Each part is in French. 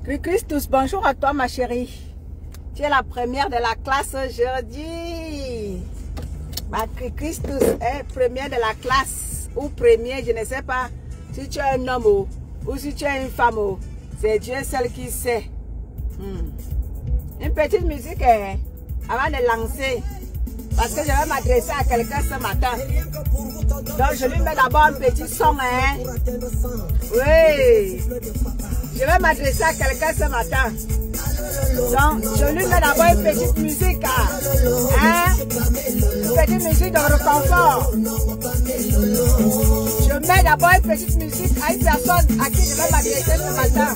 Christus, bonjour à toi ma chérie. Tu es la première de la classe aujourd'hui. Ma Christus est première de la classe. Ou premier, je ne sais pas si tu es un homme ou si tu es une femme. C'est Dieu seul qui sait. Une petite musique avant de lancer. Parce que je vais m'adresser à quelqu'un ce matin. Donc je lui mets d'abord un petit son. Oui. Je vais m'adresser à quelqu'un ce matin. Donc je lui mets d'abord une petite musique. Une petite musique de réconfort. Je mets d'abord une petite musique à une personne à qui je vais m'adresser ce matin.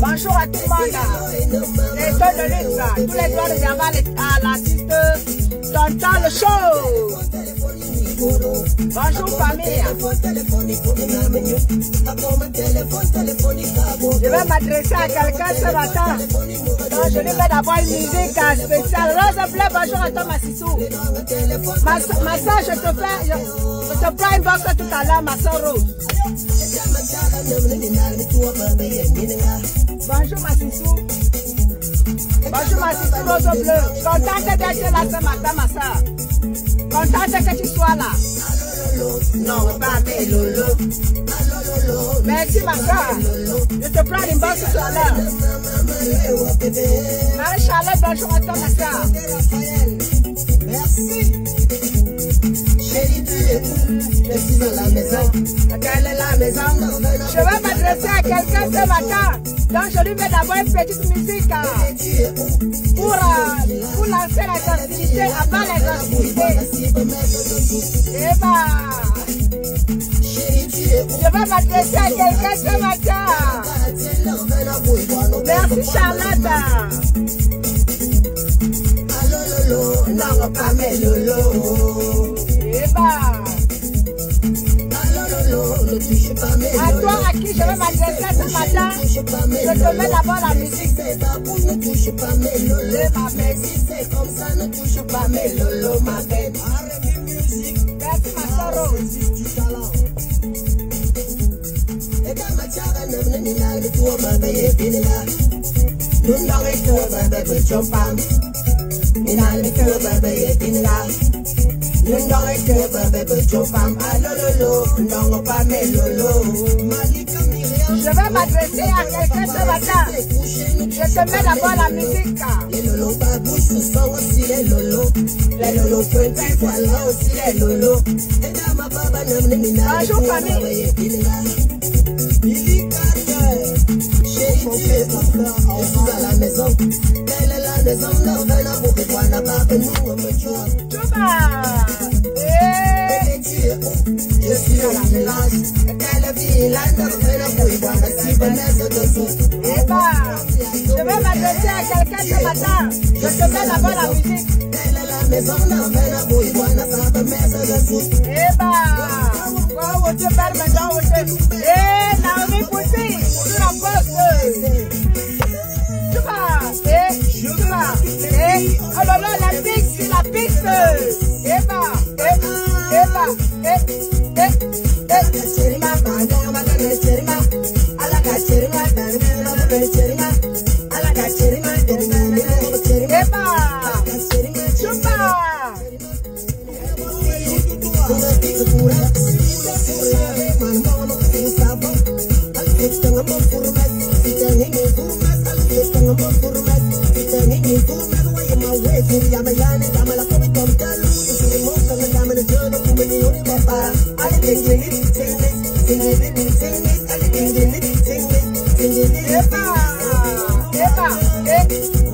Bonjour à tout le monde. Les deux de lutte, tous les doigts de Jamal à l'artiste Tonton le show. Bonjour famille. Je vais m'adresser à quelqu'un ce matin. Donc je lui mets d'abord une musique spéciale. Rose Bleu, bonjour à toi Massissou. Ma soeur, je te prends une box tout à l'heure, ma soeur Rose. Bonjour Massissou. Bonjour Massissou Rose Bleu. Contente d'être là ce matin ma soeur. Contente que tu sois là. Non, pas mes lolo. Merci ma soeur. Je te prends une box tout à l'heure. Marie-Charlotte, bonjour à toi ma soeur. Merci. Chérie, tu es où? Je suis dans la maison. Quelle est la maison? Je vais m'adresser à quelqu'un ce matin. Donc je lui mets d'abord une petite musique pour lancer les activités avant les activités. Et je vais m'adresser à quelqu'un ce matin. Merci Charlotte. Non, pas mes lolo. À toi à qui je vais m'adresser ce matin, je te mets d'abord la musique. C'est pas pour ne touche pas mes lolo, ma bête. Si c'est comme ça, ne touche pas mes lolo, ma bête. Merci ma soeur. Je vais m'adresser à quelqu'un ce matin. Je te mets d'abord la musique. Les lolos babouches sont aussi les lolos. Les lolos petits voilà aussi les lolos. Bonjour famille. Chérie, tu es ma fleur, je suis à la maison. Quelle est la maison? Non, non, pour que toi n'a pas venu me tuer. Je suis dans la village. Quelle village? Je vais m'adresser à quelqu'un ce matin. Je te mets d'abord la musique. Quelle est la maison? Non, non, pour que toi n'a pas venu me tuer. Naomi Poussi, sur la poste. Oh là là, la piste, la piste.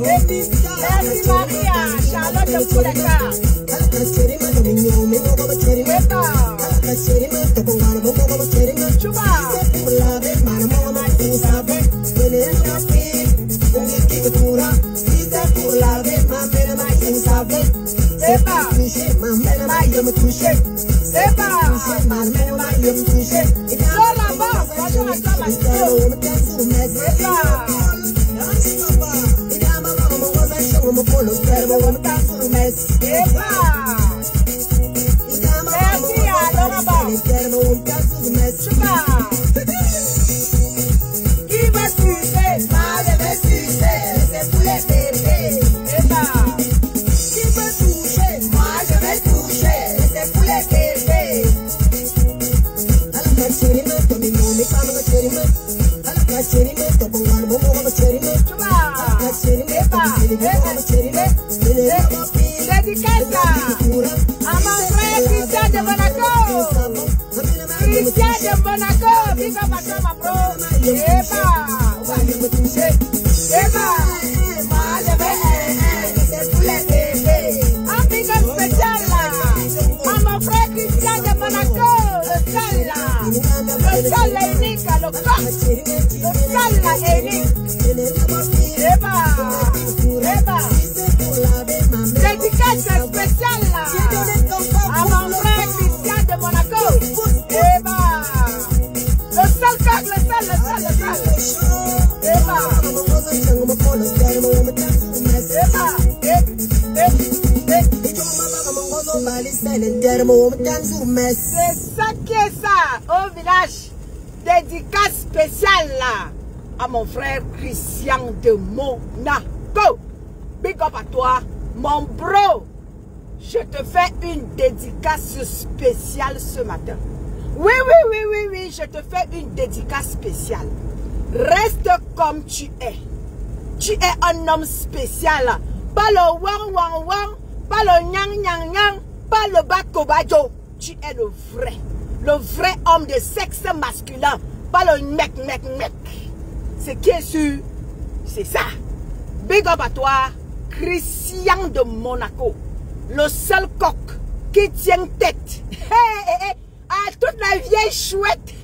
Merci Maria, Charlotte de Pouleka. Qui va tuer? dédicace à mon frère Christian de Monaco. Christian de Monaco, big up à toi, ma bro. Un big up spécial à mon frère Christian de Monaco, le seul unique, le seul unique. Dédicace spéciale à mon frère Christian de Monaco. Le seul coq, le seul. C'est ça qui est ça au village. Dédicace spéciale à mon frère Christian de Monaco. Big up à toi, mon bro. Je te fais une dédicace spéciale ce matin. Oui, je te fais une dédicace spéciale. Reste comme tu es. Tu es un homme spécial. Pas le wang, pas le nyang, pas le bakobajo. Tu es le vrai homme de sexe masculin. Pas le mec. Ce qui est sûr, c'est ça. Big up à toi, Christian de Monaco. Le seul coq qui tient tête à toute la vieille chouette.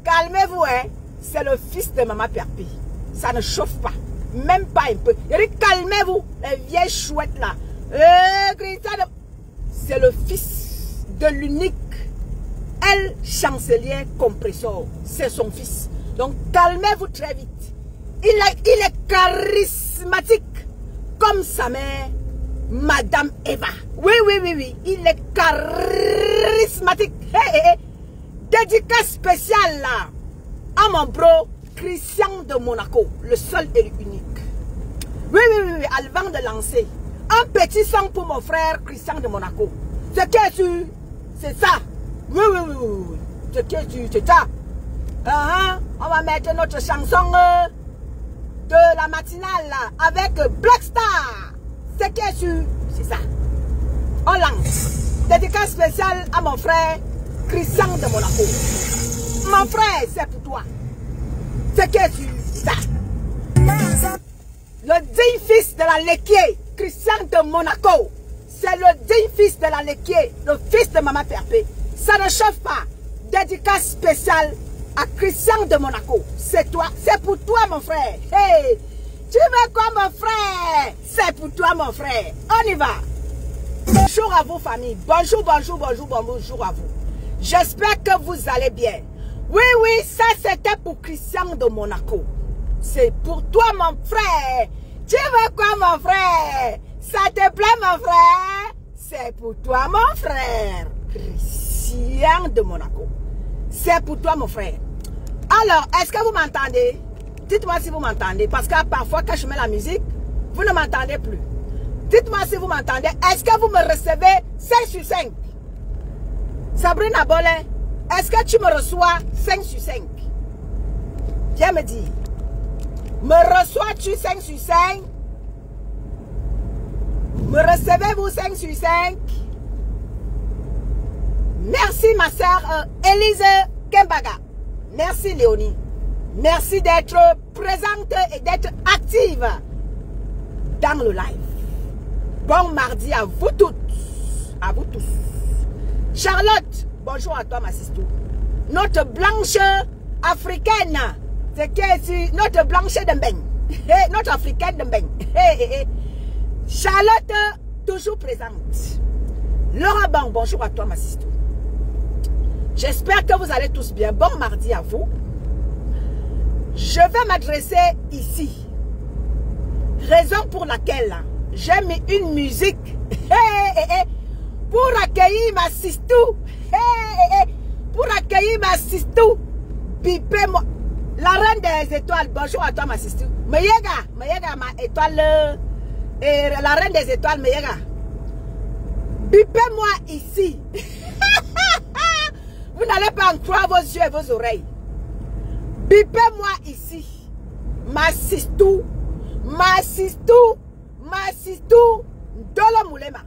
Calmez-vous, hein. C'est le fils de Maman Perpi. Ça ne chauffe pas. Même pas un peu. Calmez-vous, les vieilles chouettes là. C'est le fils de l'unique El Chancelier Compressor. C'est son fils. Donc calmez-vous très vite. Il est charismatique comme sa mère, Madame Eva. Oui. Il est charismatique. Dédicace spéciale là à mon bro Christian de Monaco, le seul et l'unique. Oui, avant de lancer un petit son pour mon frère Christian de Monaco. C'est qui est sûr? C'est ça. Oui. C'est qui est sûr? C'est ça. On va mettre notre chanson de la matinale là, avec Black Star. C'est qui est sûr? C'est ça. On lance. Dédicace spéciale à mon frère Christian de Monaco. Mon frère, c'est pour toi. C'est qui est sûr? C'est ça. Le digne fils de la Léquier, Christian de Monaco. C'est le digne fils de la Léquier, le fils de Maman Perpé. Ça ne chauffe pas. Dédicace spéciale à Christian de Monaco. C'est toi, c'est pour toi mon frère. Hey, tu veux quoi mon frère? C'est pour toi mon frère. On y va. Bonjour à vous famille. Bonjour à vous. J'espère que vous allez bien. Oui, ça c'était pour Christian de Monaco. C'est pour toi mon frère. Tu veux quoi mon frère? Ça te plaît mon frère? C'est pour toi mon frère. Christian de Monaco. C'est pour toi mon frère. Alors, est-ce que vous m'entendez? Dites-moi si vous m'entendez. Parce que parfois quand je mets la musique, vous ne m'entendez plus. Dites-moi si vous m'entendez. Est-ce que vous me recevez 5 sur 5? Sabrina Bolin, est-ce que tu me reçois 5 sur 5? Viens me dire. Me reçois-tu 5 sur 5? Me recevez-vous 5 sur 5? Merci ma soeur Élise Kembaga. Merci Léonie. Merci d'être présente et d'être active dans le live. Bon mardi à vous toutes. À vous tous. Charlotte, bonjour à toi ma sister. Notre blanche africaine. C'est que notre blanche de Mbeng. Notre africaine de Mbeng. Charlotte, toujours présente. Laura Bang, bonjour à toi ma sister. J'espère que vous allez tous bien. Bon mardi à vous. Je vais m'adresser ici. Raison pour laquelle j'ai mis une musique pour accueillir ma sistou. Pour accueillir ma sistou. Bipez-moi. La reine des étoiles. Bonjour à toi ma sistou. Meyega ma étoile. Et la reine des étoiles, Meyega. Bipez-moi ici. Vous n'allez pas en croire vos yeux et vos oreilles. Bipez-moi ici. Ma sistou. Ndolo Moulema.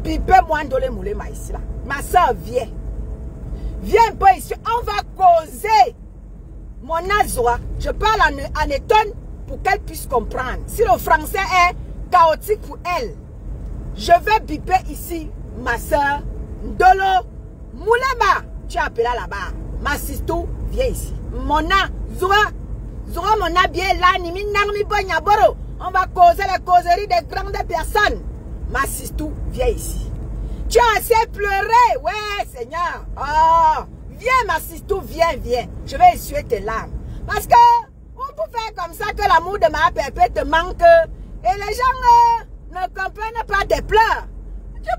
Pipe moi Ndolo Moulema ici là. Ma soeur, viens. Viens un peu ici. On va causer. Mon Azoa, je parle en étonne pour qu'elle puisse comprendre. Si le français est chaotique pour elle, je vais biper ici ma soeur Ndolo Moulema. Tu as appelé là-bas. Ma sistou, viens ici. Mona, Zoura, Mona, bien là, ni mi bonya boro. On va causer les causeries des grandes personnes. Ma sistou, viens ici. Tu as assez pleuré. Ouais, Seigneur. Oh, viens, ma sistou, viens, viens. Je vais essuyer tes larmes. Parce que, on peut faire comme ça que l'amour de ma pépé te manque. Et les gens ne comprennent pas tes pleurs. Tu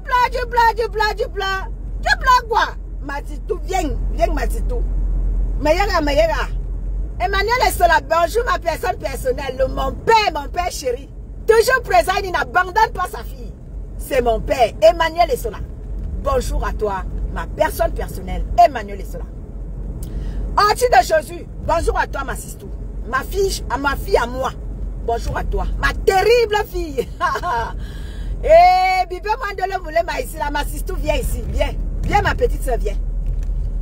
pleures quoi? Matitou, viens, Matitou. Meillera. Emmanuel est là. Bonjour ma personne personnelle. Mon père chéri. Toujours présent, il n'abandonne pas sa fille. C'est mon père. Emmanuel est là. Bonjour à toi, ma personne personnelle. Emmanuel est là. Anti de Jésus. Bonjour à toi, ma sistou. Ma fille à moi. Bonjour à toi. Ma terrible fille. Bibé Mandolo Moulema ici là. Ma sistou, viens ici. Viens ma petite soeur, viens.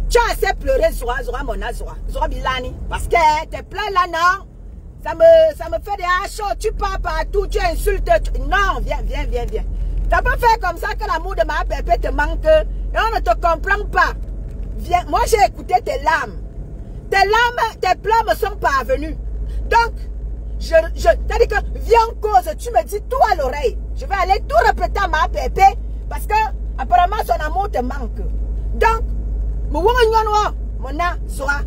Tu as assez pleuré, Zora Mona, Zora Bilani. Parce que tes pleurs là, non. Ça me fait des hachos. Tu pars partout, tu insultes. Non, viens. T'as pas fait comme ça que l'amour de ma pépé te manque. Et on ne te comprend pas. Viens, moi j'ai écouté tes larmes. Tes pleurs me sont parvenus. Donc, t'as dit que viens en cause, tu me dis tout à l'oreille. Je vais aller tout répéter à ma pépé. Parce que, apparemment, son amour te manque. Donc, Mona, Zora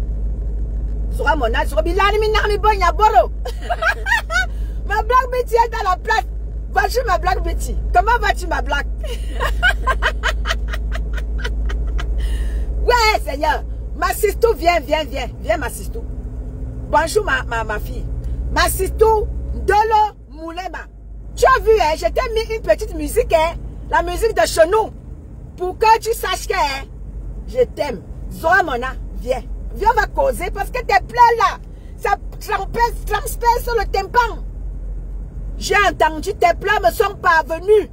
Mona, Zora Bilani, Minami Bonya Boro. Ma Black Betty est à la place. Vas-tu ma Black Betty? Comment vas-tu ma Black? Ouais, Seigneur. Ma sistou, viens, ma sistou. Bonjour ma fille. Ma sistou, Ndolo Moulema. Tu as vu, hein, je t'ai mis une petite musique, hein, la musique de chez nous. Pour que tu saches que, hein, je t'aime. Zora Mona, viens. Viens, on va causer parce que tes pleurs là, ça transperce sur le tympan. J'ai entendu, tes pleurs me sont parvenus.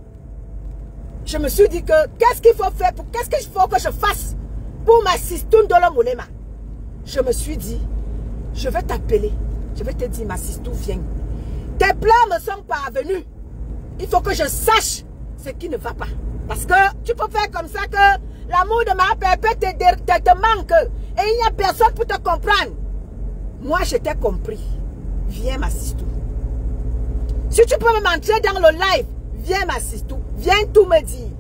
Je me suis dit que, qu'est-ce qu'il faut faire, qu'est-ce qu'il faut que je fasse pour ma sistoune Ndolo Moulema? Je me suis dit, je vais t'appeler. Je vais te dire, ma sistou, viens. Tes pleurs me sont parvenus. Il faut que je sache ce qui ne va pas. Parce que tu peux faire comme ça que l'amour de ma pépé te manque. Et il n'y a personne pour te comprendre. Moi, je t'ai compris. Viens, ma sistou. Si tu peux me montrer dans le live, viens, ma sistou. Viens tout me dire.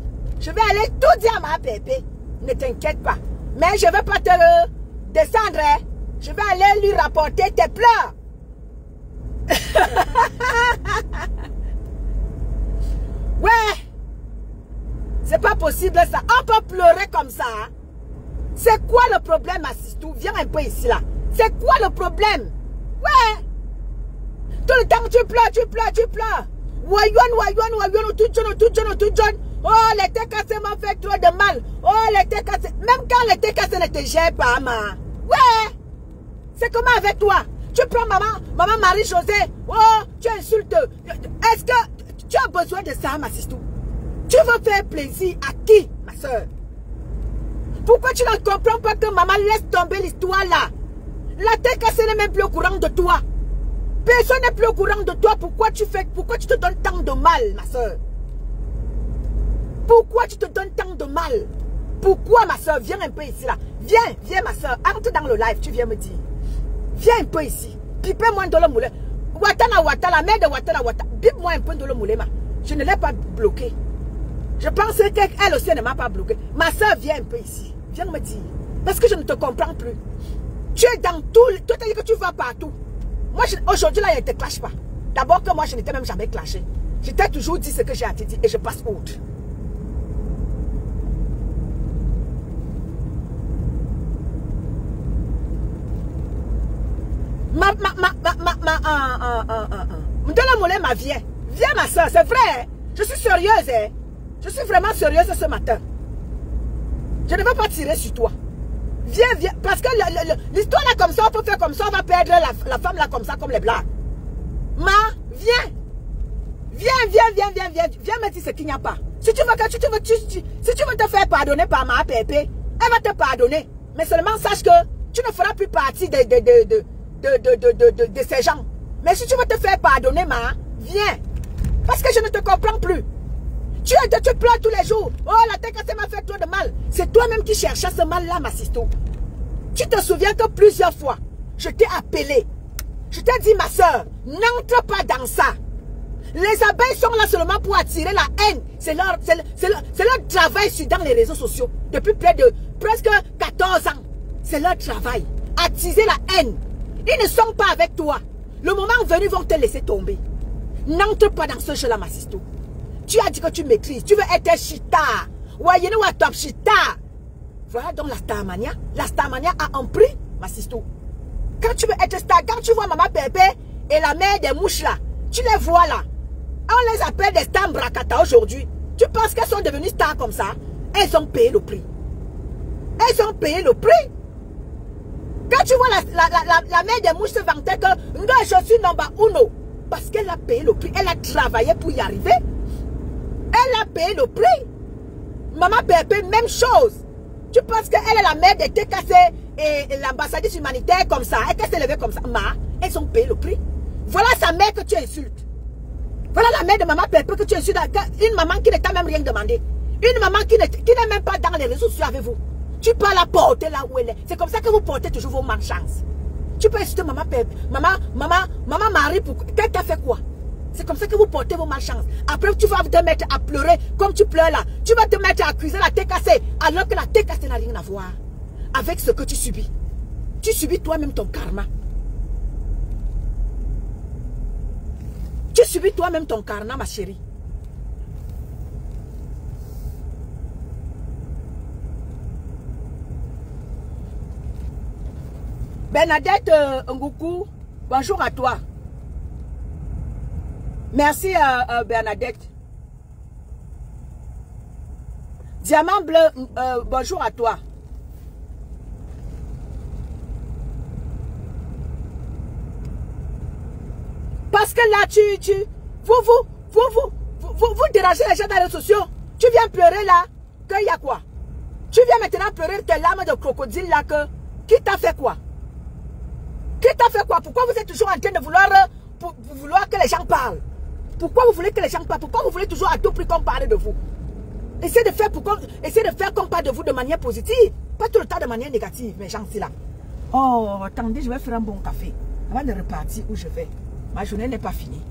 Je vais aller tout dire à ma pépé. Ne t'inquiète pas. Mais je ne vais pas te descendre. Hein. Je vais aller lui rapporter tes pleurs. Ouais. C'est pas possible ça. On peut pleurer comme ça. Hein? C'est quoi le problème, ma sistou? Viens un peu ici là. C'est quoi le problème? Ouais. Tout le temps tu pleures. Wayon, tout jeune. Oh, les têtes cassées m'ont fait trop de mal. Oh, les têtes cassées. Même quand les têtes cassées ne te gèrent pas, maman. Ouais. C'est comment avec toi? Tu prends maman Marie-Josée. Oh, tu insultes. Est-ce que tu as besoin de ça, ma sistou? Tu veux faire plaisir à qui, ma soeur? Pourquoi tu ne comprends pas que maman laisse tomber l'histoire là? La tête cassée n'est même plus au courant de toi. Personne n'est plus au courant de toi. Pourquoi tu te donnes tant de mal, ma soeur? Pourquoi tu te donnes tant de mal? Pourquoi, ma soeur? Viens un peu ici là. Viens, ma soeur. Entre dans le live, tu viens me dire. Viens un peu ici. Pipe-moi Ndolo Moulema. La mère de Ouattara. Pipe-moi un peu Ndolo Moulema. Je ne l'ai pas bloqué. Je pensais qu'elle aussi ne m'a pas bloqué. Ma soeur, viens un peu ici. Viens me dire. Parce que je ne te comprends plus. Tu es dans tout. Toi, tu as dit que tu vas partout. Moi, aujourd'hui, là, je ne te clash pas. D'abord que moi, je n'étais même jamais clashé. Je t'ai toujours dit ce que j'ai à te dire et je passe outre. Ndolo Moulema, viens. Viens, ma soeur, c'est vrai. Hein? Je suis sérieuse. Hein? Je suis vraiment sérieuse ce matin. Je ne veux pas tirer sur toi. Viens. Parce que l'histoire là comme ça, on peut faire comme ça, on va perdre la femme là comme ça, comme les blagues. Viens. Viens me dire ce qu'il n'y a pas. Si tu veux si tu veux te faire pardonner par ma pépé, elle va te pardonner. Mais seulement sache que tu ne feras plus partie de ces gens. Mais si tu veux te faire pardonner, viens. Parce que je ne te comprends plus. Tu pleures tous les jours. Oh, la tête cassée m'a fait trop de mal. C'est toi-même qui cherchais ce mal-là, ma sisto. Tu te souviens que plusieurs fois, je t'ai appelé. Je t'ai dit, ma soeur, n'entre pas dans ça. Les abeilles sont là seulement pour attirer la haine. C'est leur travail dans les réseaux sociaux. Depuis presque 14 ans. C'est leur travail. Attiser la haine. Ils ne sont pas avec toi. Le moment venu, ils vont te laisser tomber. N'entre pas dans ce jeu-là, ma sisto. Tu as dit que tu maîtrises. Tu veux être chita. Wayene wa top chita. Voilà donc la Starmania. La Starmania a un prix, ma sisto. Quand tu veux être star, quand tu vois Maman Pépé et la mère des mouches là, tu les vois là. On les appelle des stars bracata aujourd'hui. Tu penses qu'elles sont devenues stars comme ça? Elles ont payé le prix. Elles ont payé le prix. Quand tu vois la mère des mouches se vanter que je suis number uno. Parce qu'elle a payé le prix. Elle a travaillé pour y arriver. Elle a payé le prix. Maman Pépé, même chose. Tu penses qu'elle est la mère de TKC et l'ambassadrice humanitaire comme ça. Et qu'elle s'est levée comme ça. Elles ont payé le prix. Voilà sa mère que tu insultes. Voilà la mère de Maman Pépé que tu insultes. Une maman qui ne t'a même rien demandé. Une maman qui n'est même pas dans les réseaux sociaux avec vous. Tu peux la porter là où elle est. C'est comme ça que vous portez toujours vos malchances. Tu peux insulter Maman Pépé. Maman Marie, qu'elle t'a fait quoi? C'est comme ça que vous portez vos malchances. Après, tu vas te mettre à pleurer comme tu pleures là. Tu vas te mettre à accuser la tête cassée. Alors que la tête cassée n'a rien à voir avec ce que tu subis. Tu subis toi-même ton karma. Tu subis toi-même ton karma, ma chérie. Bernadette Ngoukou, bonjour à toi. Merci Bernadette. Diamant bleu, bonjour à toi. Parce que là, vous dérangez les gens dans les réseaux sociaux. Tu viens pleurer là, qu'il y a quoi? Tu viens maintenant pleurer tes larmes de crocodile là, qui t'a fait quoi? Qui t'a fait quoi? Pourquoi vous êtes toujours en train de vouloir que les gens parlent? Pourquoi vous voulez que les gens parlent? Pourquoi vous voulez toujours à tout prix qu'on parle de vous? Essayez de faire qu'on parle de vous de manière positive. Pas tout le temps de manière négative, mes gens, c'est là. Oh, attendez, je vais faire un bon café. Avant de repartir où je vais. Ma journée n'est pas finie.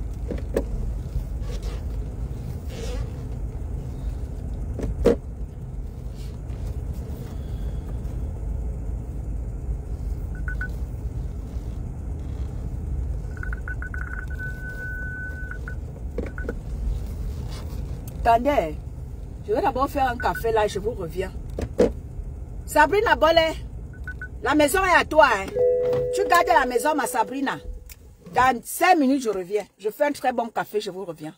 Attendez, je vais d'abord faire un café là et je vous reviens. Sabrina Bolé, la maison est à toi. Hein. Tu gardes la maison, ma Sabrina. Dans 5 minutes, je reviens. Je fais un très bon café, je vous reviens.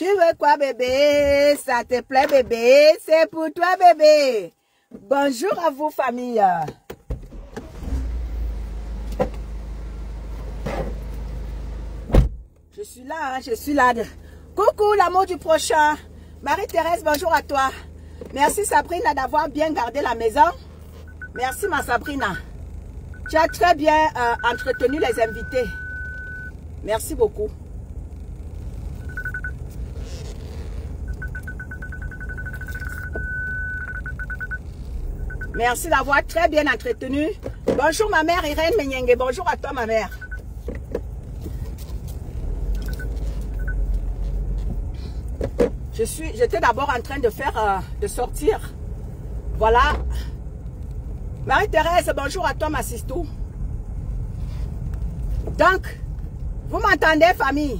Tu veux quoi, bébé? Ça te plaît, bébé? C'est pour toi, bébé. Bonjour à vous, famille. Je suis là, hein, je suis là. Coucou, l'amour du prochain. Marie-Thérèse, bonjour à toi. Merci, Sabrina, d'avoir bien gardé la maison. Merci, ma Sabrina. Tu as très bien entretenu les invités. Merci beaucoup. Merci d'avoir très bien entretenu. Bonjour ma mère Irène Menyenge. Bonjour à toi ma mère. J'étais d'abord en train de faire, de sortir. Voilà. Marie-Thérèse, bonjour à toi ma sistou. Donc, vous m'entendez famille?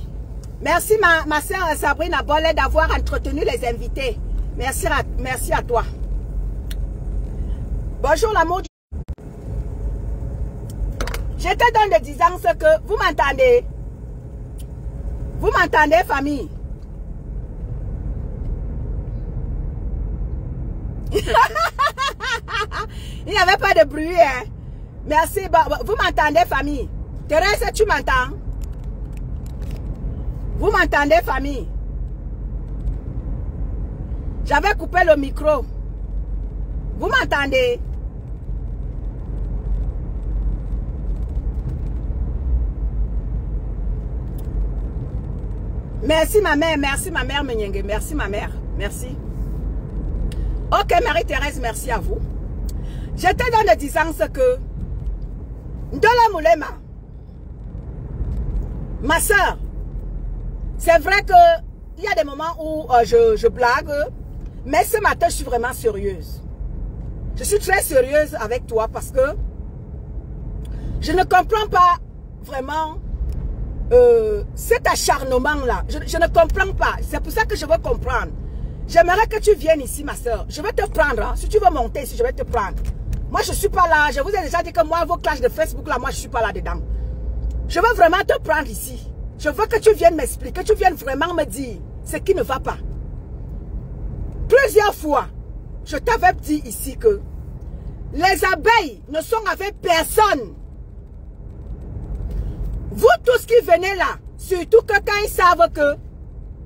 Merci ma soeur Sabrina Bollet d'avoir entretenu les invités. Merci à toi. Bonjour l'amour. J'étais dans le disant ce que vous m'entendez. Vous m'entendez famille? Il n'y avait pas de bruit. Hein? Merci. Vous m'entendez famille? Thérèse, tu m'entends? Vous m'entendez famille? J'avais coupé le micro. Vous m'entendez? Merci ma mère Menyenge, merci ma mère, merci. Ok Marie-Thérèse, merci à vous. J'étais dans le disant ce que Ndola Moulema, ma soeur, c'est vrai que il y a des moments où je blague, mais ce matin je suis vraiment sérieuse. Je suis très sérieuse avec toi parce que je ne comprends pas vraiment cet acharnement-là. Je ne comprends pas. C'est pour ça que je veux comprendre. J'aimerais que tu viennes ici, ma soeur. Je vais te prendre. Hein. Si tu veux monter ici, je vais te prendre. Moi, je ne suis pas là. Je vous ai déjà dit que moi, vos clashs de Facebook, là, moi, je ne suis pas là-dedans. Je veux vraiment te prendre ici. Je veux que tu viennes m'expliquer, que tu viennes vraiment me dire ce qui ne va pas. Plusieurs fois, je t'avais dit ici que les abeilles ne sont avec personne. Vous tous qui venez là, surtout que quand ils savent que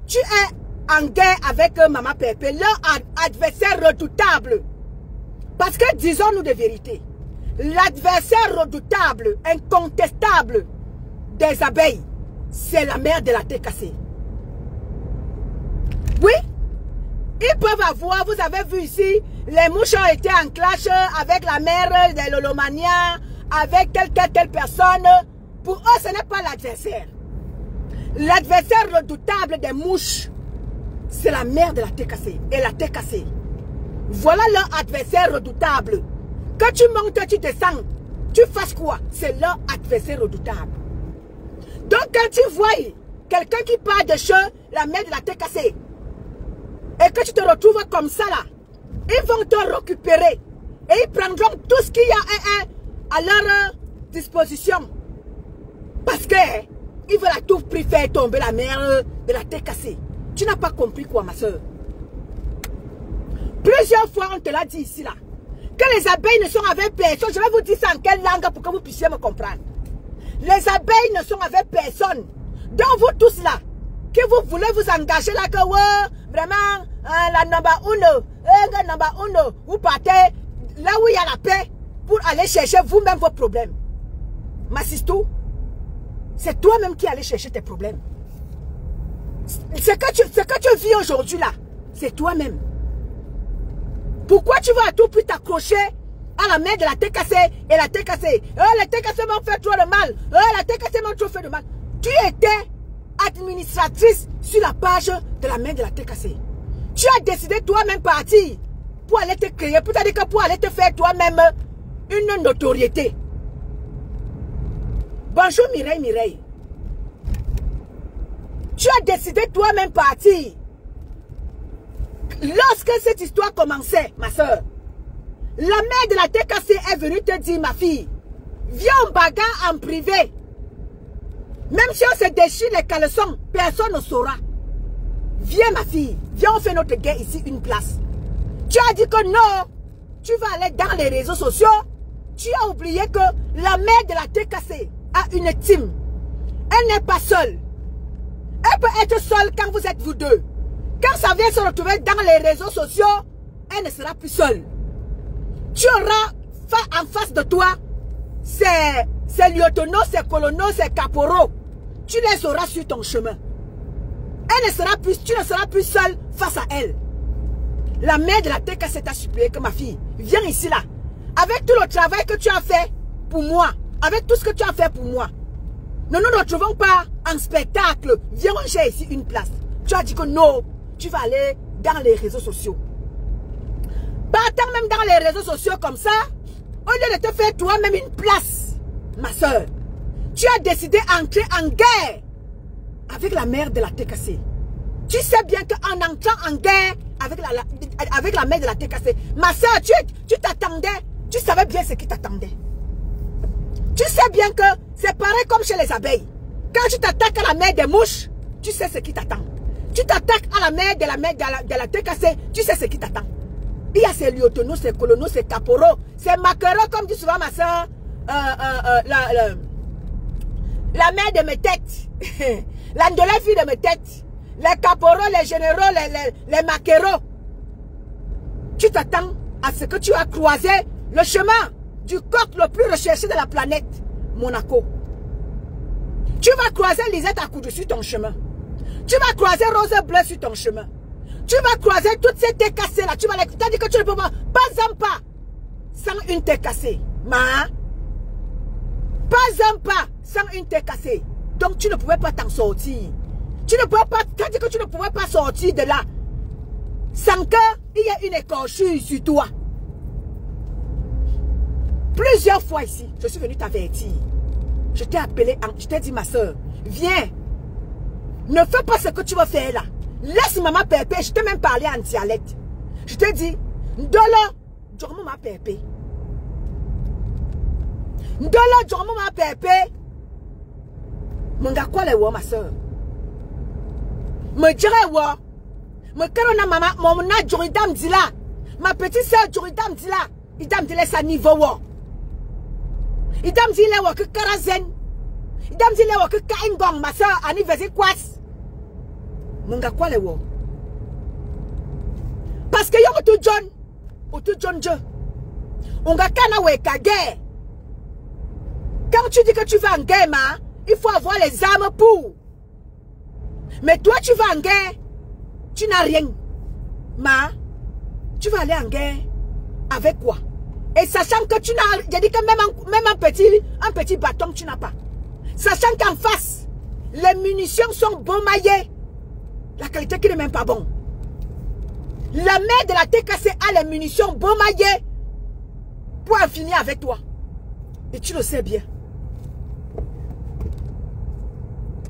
tu es en guerre avec Maman Pépé, leur adversaire redoutable. Parce que disons-nous de vérité, l'adversaire redoutable, incontestable des abeilles, c'est la mère de la TKC. Oui, ils peuvent avoir, vous avez vu ici, les mouches ont été en clash avec la mère de Lolomania, avec telle personne. Pour eux, ce n'est pas l'adversaire. L'adversaire redoutable des mouches, c'est la mère de la TKC et la TKC. Voilà leur adversaire redoutable. Quand tu montes, tu descends, tu fasses quoi? C'est leur adversaire redoutable. Donc quand tu vois quelqu'un qui parle de chez la mère de la TKC et que tu te retrouves comme ça là, ils vont te récupérer et ils prendront tout ce qu'il y a à leur disposition. Parce qu'ils veulent à tout prix faire tomber la mère de la TKC. Tu n'as pas compris quoi, ma soeur? Plusieurs fois, on te l'a dit ici, là. Que les abeilles ne sont avec personne. Je vais vous dire ça en quelle langue pour que vous puissiez me comprendre. Les abeilles ne sont avec personne. Donc vous tous là, que vous voulez vous engager là, que vraiment, la number uno, vous partez là où il y a la paix pour aller chercher vous-même vos problèmes. Ma sistou, c'est toi-même qui allais chercher tes problèmes. Ce que tu vis aujourd'hui là, c'est toi-même. Pourquoi tu vas à tout prix t'accrocher à la mère de la TKC et la TKC? La TKC m'a fait trop de mal. La TKC m'a trop fait de mal. Tu étais administratrice sur la page de la mère de la TKC. Tu as décidé toi-même partir pour aller te créer, pour te dire que pour aller te faire toi-même une notoriété. Bonjour Mireille. Tu as décidé toi-même partir. Lorsque cette histoire commençait, ma soeur, la mère de la TKC est venue te dire, ma fille, viens en bagarre en privé. Même si on se déchire les caleçons, personne ne saura. viens ma fille, viens on fait notre guerre ici, une place. Tu as dit que non, tu vas aller dans les réseaux sociaux. Tu as oublié que la mère de la TKC a une team. Elle n'est pas seule. Elle peut être seule quand vous êtes vous deux. Quand ça vient se retrouver dans les réseaux sociaux, elle ne sera plus seule. Tu auras en face de toi ces lieutenants, ces colonels, ces caporaux. Tu les auras sur ton chemin. Elle ne sera plus, tu ne seras plus seule face à elle. La mère de la TKC t'a supplié que ma fille, viens ici là. Avec tout le travail que tu as fait pour moi, avec tout ce que tu as fait pour moi, ne nous retrouvons pas en spectacle. Viens, on cherche ici une place. Tu as dit que non, tu vas aller dans les réseaux sociaux. Partant même dans les réseaux sociaux comme ça, au lieu de te faire toi-même une place, ma soeur, tu as décidé d'entrer en guerre avec la mère de la TKC. Tu sais bien qu'en entrant en guerre avec la mère de la TKC, ma soeur, tu t'attendais, tu savais bien ce qui t'attendait. Tu sais bien que c'est pareil comme chez les abeilles. Quand tu t'attaques à la mère des mouches, tu sais ce qui t'attend. Tu t'attaques à la mère de la TKC, tu sais ce qui t'attend. Il y a ces lieutenants, ces colonels, ces caporaux, ces maquereaux, comme dit souvent ma soeur, la mère de mes têtes, la fille de mes têtes, les caporaux, les généraux, les maquereaux. Tu t'attends à ce que tu as croisé le chemin du coq le plus recherché de la planète, Monaco. Tu vas croiser Lisette à Koudou sur ton chemin. Tu vas croiser Rose Bleu sur ton chemin. Tu vas croiser toutes ces TKC là. Tu vas les... Tu as dit que tu ne peux pas un pas sans une TKC. Pas un pas sans une TKC. Donc tu ne pouvais pas t'en sortir. Tu ne pouvais pas... Tu as dit que tu ne pouvais pas sortir de là sans qu'il y ait une écorchure sur toi. Plusieurs fois ici, je suis venu t'avertir. Je t'ai appelé, je t'ai dit ma soeur, viens. Ne fais pas ce que tu vas faire là. Laisse maman Pépé, je t'ai même parlé en dialecte. Je t'ai dit, Ndolo, dormo ma Pépé. Ndolo, dormo ma Pépé. Mon gars, quoi les wa ma soeur? Me dirais wa. Me karona maman, mon na Joridam dit là. Ma petite soeur Joridam dit là. Il dame dit sa niveau wa. Il dame dit là wa que Karazen. Il dame dit là wa que Kaingong ma soeur anniversaire quoi? Mon gars, quoi les wa? Parce que yo tout John. Ou tout John Joe. On ga kana we ka guerre. Quand tu dis que tu vas en guerre, il faut avoir les armes pour. Mais toi, tu vas en guerre, tu n'as rien. Tu vas aller en guerre avec quoi? Et sachant que tu n'as... J'ai dit que même un petit bâton, tu n'as pas. Sachant qu'en face, les munitions sont bon maillées. La qualité qui n'est même pas bon. La mère de la TKC a les munitions bon maillées pour en finir avec toi. Et tu le sais bien.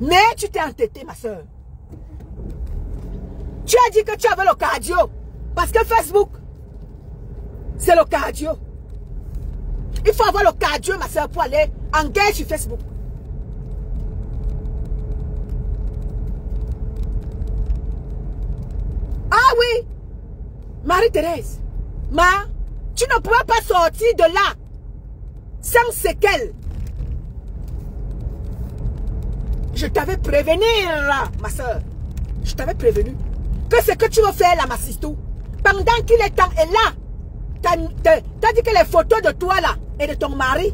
Mais tu t'es entêté, ma soeur. Tu as dit que tu avais le cardio. Parce que Facebook, c'est le cardio. Il faut avoir le cardio, ma soeur, pour aller en guerre sur Facebook. Ah oui, Marie-Thérèse, tu ne pourras pas sortir de là sans séquelles. Je t'avais prévenu, ma soeur. Je t'avais prévenu que ce que tu veux faire là, ma sistou, pendant qu'il est temps, et là, t'as dit que les photos de toi là et de ton mari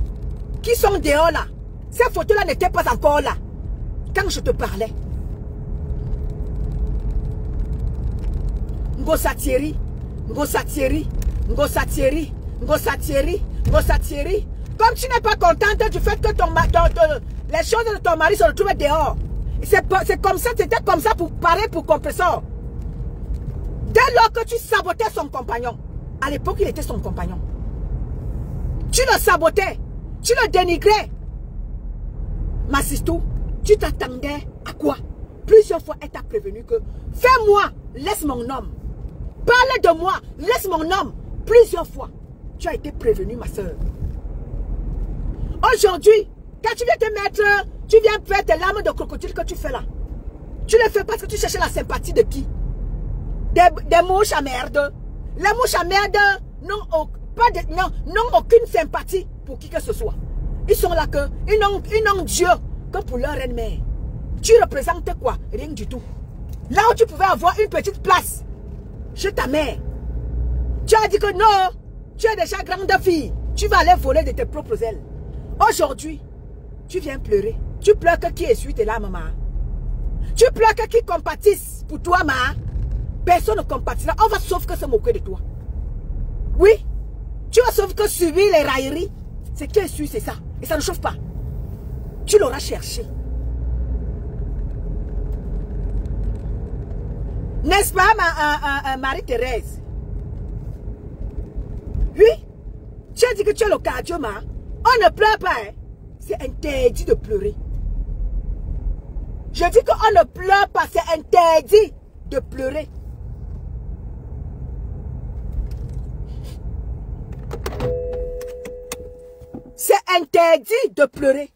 qui sont dehors là, ces photos là n'étaient pas encore là quand je te parlais. Ngosa Thierry, Ngosa Thierry, Ngosa Thierry, Ngosa Thierry, Ngosa Thierry. Comme tu n'es pas contente du fait que les choses de ton mari se retrouvent dehors. C'est comme ça, c'était comme ça pour pareil pour compresseur. Dès lors que tu sabotais son compagnon, à l'époque il était son compagnon, tu le sabotais, tu le dénigrais. Ma sistou, tu t'attendais à quoi? Plusieurs fois elle t'a prévenu que fais-moi, laisse mon homme. Parle de moi, laisse mon homme. Plusieurs fois, tu as été prévenu, ma soeur. Aujourd'hui, quand tu viens te mettre, tu viens faire tes larmes de crocodile que tu fais là. Tu le fais parce que tu cherches la sympathie de qui? Des mouches à merde. Les mouches à merde n'ont aucune sympathie pour qui que ce soit. Ils sont là que, ils n'ont Dieu que pour leur ennemi. Tu représentes quoi? Rien du tout. Là où tu pouvais avoir une petite place chez ta mère, tu as dit que non, tu es déjà grande fille. Tu vas aller voler de tes propres ailes. Aujourd'hui, tu viens pleurer. Tu pleures que qui essuie tes larmes, maman. Tu pleures que qui compatisse pour toi, maman. Personne ne compatira. On va sauf que se moquer de toi. Oui, tu vas sauf que subir les railleries. C'est qui essuie, c'est ça. Et ça ne chauffe pas. Tu l'auras cherché. N'est-ce pas, Marie-Thérèse? Oui. Tu as dit que tu as le cardio, ma. On ne pleure pas, hein. C'est interdit de pleurer. Je dis qu'on ne pleure pas, c'est interdit de pleurer. C'est interdit de pleurer.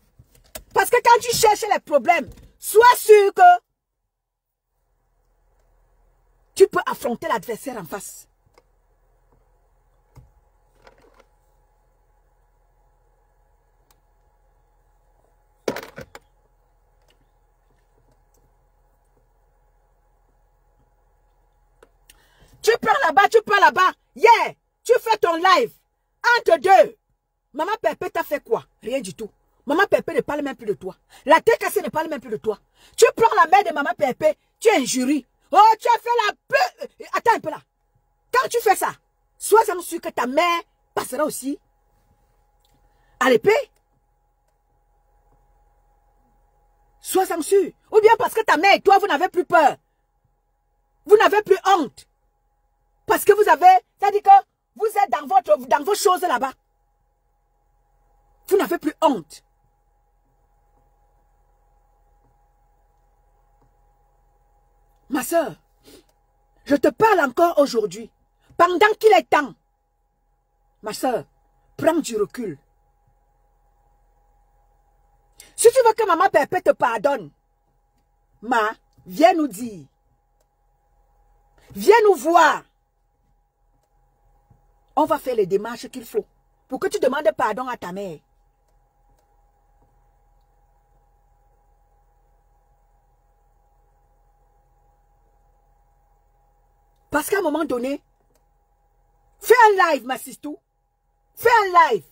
Parce que quand tu cherches les problèmes, sois sûr que tu peux affronter l'adversaire en face. Tu pars là-bas, tu pars là-bas. Yeah, tu fais ton live. Entre deux. Maman Pépé t'a fait quoi? Rien du tout. Maman Pépé ne parle même plus de toi. La tête cassée ne parle même plus de toi. Tu prends la mère de Maman Pépé, tu injuries. Oh, tu as fait la peur. Attends un peu là. Quand tu fais ça, sois-en sûr que ta mère passera aussi à l'épée. Sois-en sûr. Ou bien parce que ta mère et toi, vous n'avez plus peur. Vous n'avez plus honte. Parce que vous avez, c'est-à-dire que vous êtes dans vos choses là-bas. Vous n'avez plus honte. Ma soeur, je te parle encore aujourd'hui. Pendant qu'il est temps, ma soeur, prends du recul. Si tu veux que Maman Pépé te pardonne, viens nous dire. Viens nous voir. On va faire les démarches qu'il faut pour que tu demandes pardon à ta mère. Parce qu'à un moment donné, fais un live, ma sistou. Fais un live.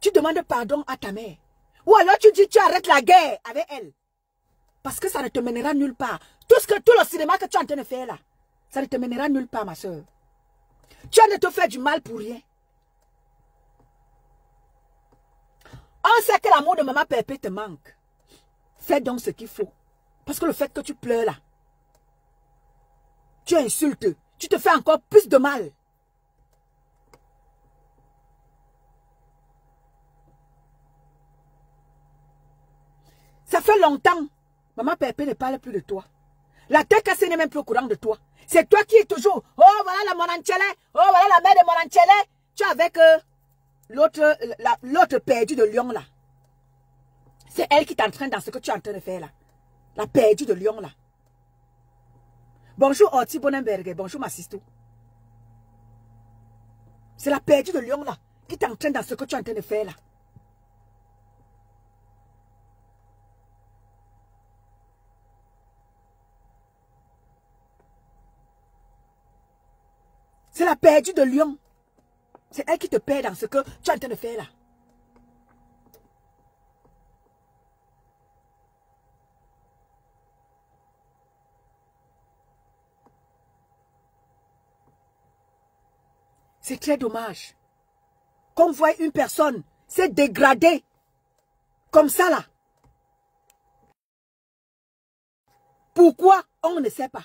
Tu demandes pardon à ta mère. Ou alors tu dis tu arrêtes la guerre avec elle. Parce que ça ne te mènera nulle part. Tout le cinéma que tu es en train de faire là, ça ne te mènera nulle part, ma soeur. Tu as de te faire du mal pour rien. On sait que l'amour de Maman Pépé te manque. Fais donc ce qu'il faut. Parce que le fait que tu pleures là, tu insultes, tu te fais encore plus de mal. Ça fait longtemps, Maman Pépé ne parle plus de toi. La tête cassée n'est même plus au courant de toi. C'est toi qui es toujours, oh voilà la Monanchele, oh voilà la mère de Monanchele. Tu es avec l'autre perdue de Lyon là. C'est elle qui t'entraîne dans ce que tu es en train de faire là. La perdue de Lyon là. Bonjour Orti Bonenberg, bonjour ma sistou. C'est la perdue de Lyon là qui t'entraîne dans ce que tu es en train de faire là. C'est la perdue de Lyon. C'est elle qui te perd dans ce que tu es en train de faire là. C'est très dommage qu'on voit une personne se dégrader comme ça là. Pourquoi? On ne sait pas.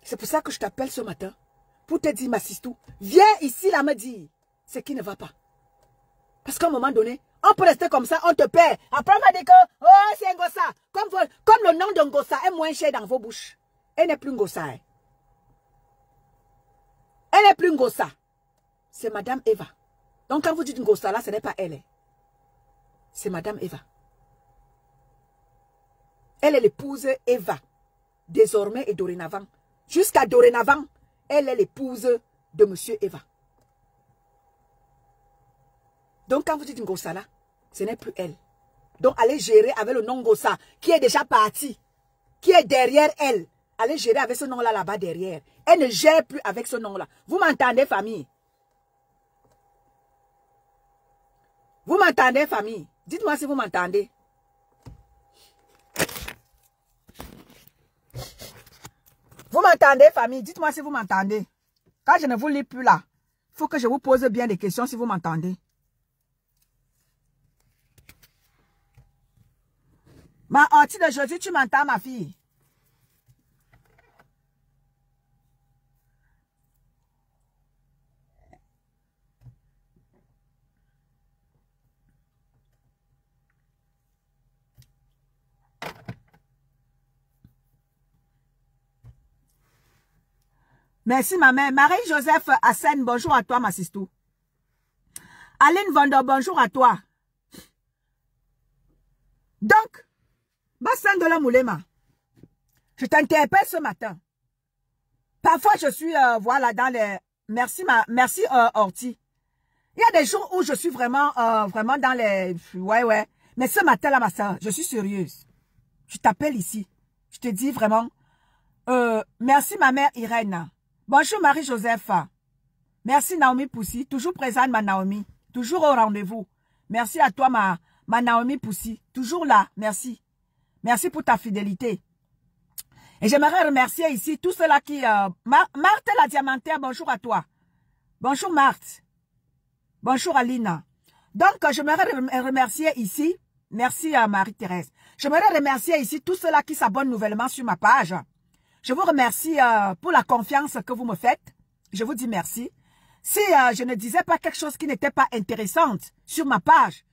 C'est pour ça que je t'appelle ce matin. Pour te dire, ma sistou, viens ici là me dire ce qui ne va pas. Parce qu'à un moment donné, on peut rester comme ça, on te perd. Après on va dire que, oh c'est un gossa. Comme le nom d'un gossa est moins cher dans vos bouches. Elle n'est plus un gossa. Hein. Elle n'est plus Ngossa. C'est Madame Eva. Donc quand vous dites Ngossa là, ce n'est pas elle. Hein. c'est Madame Eva. Elle est l'épouse Eva. Désormais et dorénavant. Jusqu'à dorénavant, elle est l'épouse de Monsieur Eva. Donc quand vous dites Ngosala, ce n'est plus elle. Donc allez gérer avec le nom Ngosa, qui est déjà parti, qui est derrière elle. Allez gérer avec ce nom-là là-bas derrière. Elle ne gère plus avec ce nom-là. Vous m'entendez, famille? Vous m'entendez, famille? Dites-moi si vous m'entendez. Vous m'entendez, famille? Dites-moi si vous m'entendez. Quand je ne vous lis plus là, il faut que je vous pose bien des questions si vous m'entendez. Ma ortie d'aujourd'hui, tu m'entends, ma fille? Merci, ma mère. Marie-Joseph Hassen, bonjour à toi, ma sistou. Aline Vando, bonjour à toi. Donc, Bassan de la Moulema, je t'interpelle ce matin. Parfois, je suis, voilà, dans les... Merci, Orti. Il y a des jours où je suis vraiment, vraiment dans les... Ouais. Mais ce matin-là, ma soeur, je suis sérieuse. Je t'appelle ici. Je te dis vraiment, merci, ma mère Irène. Bonjour, Marie-Joseph. Merci, Naomi Poussi. Toujours présente, ma Naomi. Toujours au rendez-vous. Merci à toi, ma Naomi Poussi. Toujours là. Merci. Merci pour ta fidélité. Et j'aimerais remercier ici tous ceux-là qui... Marthe la Diamantaire, bonjour à toi. Bonjour Marthe. Bonjour Alina. Donc, j'aimerais remercier ici... Merci à Marie-Thérèse. J'aimerais remercier ici tous ceux-là qui s'abonnent nouvellement sur ma page. Je vous remercie pour la confiance que vous me faites. Je vous dis merci. Si je ne disais pas quelque chose qui n'était pas intéressante sur ma page,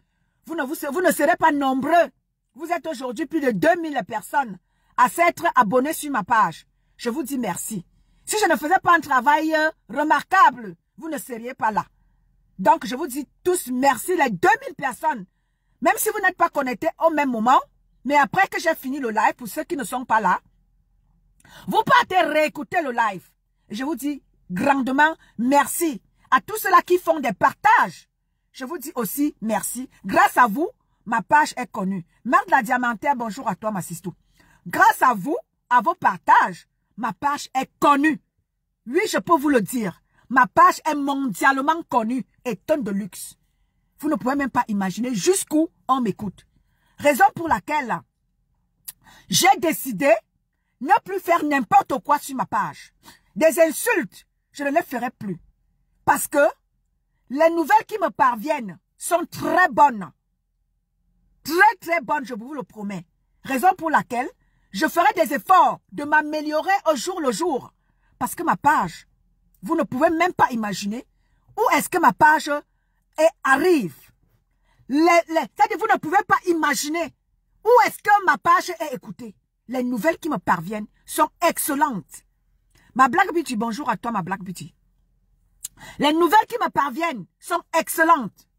vous ne serez pas nombreux. Vous êtes aujourd'hui plus de 2000 personnes à s'être abonnés sur ma page. Je vous dis merci. Si je ne faisais pas un travail remarquable, vous ne seriez pas là. Donc, je vous dis tous merci, les 2000 personnes. Même si vous n'êtes pas connectés au même moment, mais après que j'ai fini le live, pour ceux qui ne sont pas là, vous partez réécouter le live. Et je vous dis grandement merci à tous ceux-là qui font des partages. Je vous dis aussi merci. Grâce à vous, ma page est connue. Marthe la Diamantaire, bonjour à toi, ma sistou. Grâce à vous, à vos partages, ma page est connue. Oui, je peux vous le dire. Ma page est mondialement connue et tonne de luxe. Vous ne pouvez même pas imaginer jusqu'où on m'écoute. Raison pour laquelle j'ai décidé de ne plus faire n'importe quoi sur ma page. Des insultes, je ne les ferai plus. Parce que les nouvelles qui me parviennent sont très bonnes. Très, très bonnes, je vous le promets. Raison pour laquelle je ferai des efforts de m'améliorer au jour le jour. Parce que ma page, vous ne pouvez même pas imaginer où est-ce que ma page arrive. C'est-à-dire vous ne pouvez pas imaginer où est-ce que ma page est écoutée. Les nouvelles qui me parviennent sont excellentes. Ma Black Beauty, bonjour à toi ma Black Beauty. Les nouvelles qui me parviennent sont excellentes.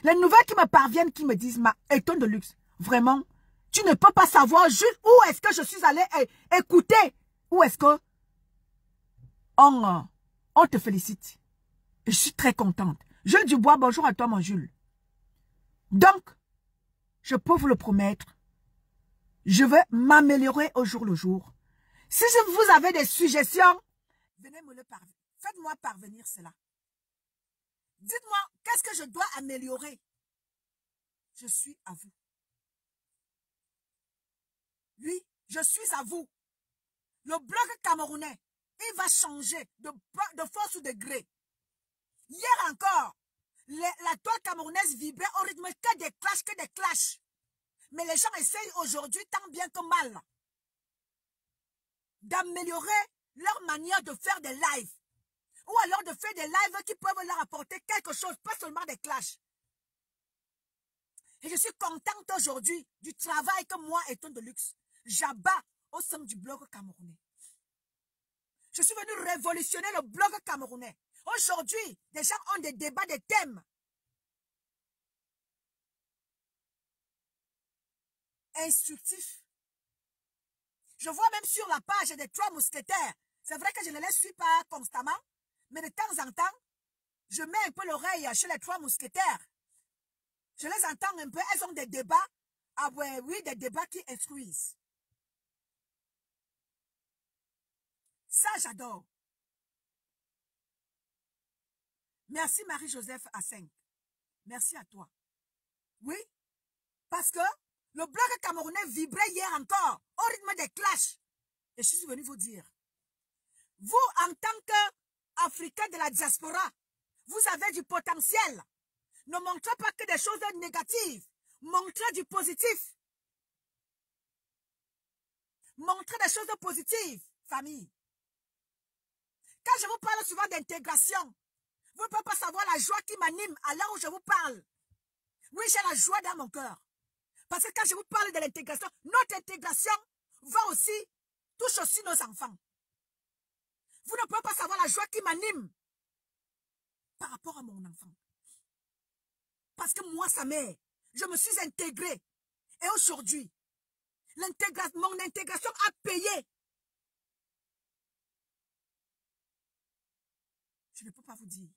Les nouvelles qui me parviennent, qui me disent, ma étonne de luxe, vraiment, tu ne peux pas savoir juste où est-ce que je suis allée écouter. Où est-ce que on te félicite. Je suis très contente. Jules Dubois, bonjour à toi mon Jules. Donc, je peux vous le promettre, je vais m'améliorer au jour le jour. Si vous avez des suggestions, venez me le parvenir. Faites-moi parvenir cela. Dites-moi, qu'est-ce que je dois améliorer? Je suis à vous. Oui, je suis à vous. Le bloc camerounais, il va changer de force ou de gré. Hier encore, la toile camerounaise vibrait au rythme que des clashs. Mais les gens essayent aujourd'hui, tant bien que mal, d'améliorer leur manière de faire des lives. Ou alors de faire des lives qui peuvent leur apporter quelque chose, pas seulement des clashs. Et je suis contente aujourd'hui du travail que moi, Étonne de Luxe, j'abats au sein du blog camerounais. Je suis venu révolutionner le blog camerounais. Aujourd'hui, des gens ont des débats, des thèmes. instructif. Je vois même sur la page des 3 mousquetaires. C'est vrai que je ne les suis pas constamment, mais de temps en temps, je mets un peu l'oreille chez les 3 mousquetaires. Je les entends un peu. Elles ont des débats. Ah ouais, oui, des débats qui instruisent. Ça, j'adore. Merci Marie-Joseph à 5. Merci à toi. Oui, parce que le bloc camerounais vibrait hier encore au rythme des clashs. Et je suis venu vous dire, vous, en tant qu'Africains de la diaspora, vous avez du potentiel. Ne montrez pas que des choses négatives. Montrez du positif. Montrez des choses positives, famille. Quand je vous parle souvent d'intégration, vous ne pouvez pas savoir la joie qui m'anime à l'heure où je vous parle. Oui, j'ai la joie dans mon cœur. Parce que quand je vous parle de l'intégration, notre intégration va aussi, touche aussi nos enfants. Vous ne pouvez pas savoir la joie qui m'anime par rapport à mon enfant. Parce que moi, sa mère, je me suis intégrée. Et aujourd'hui, mon intégration a payé. Je ne peux pas vous dire.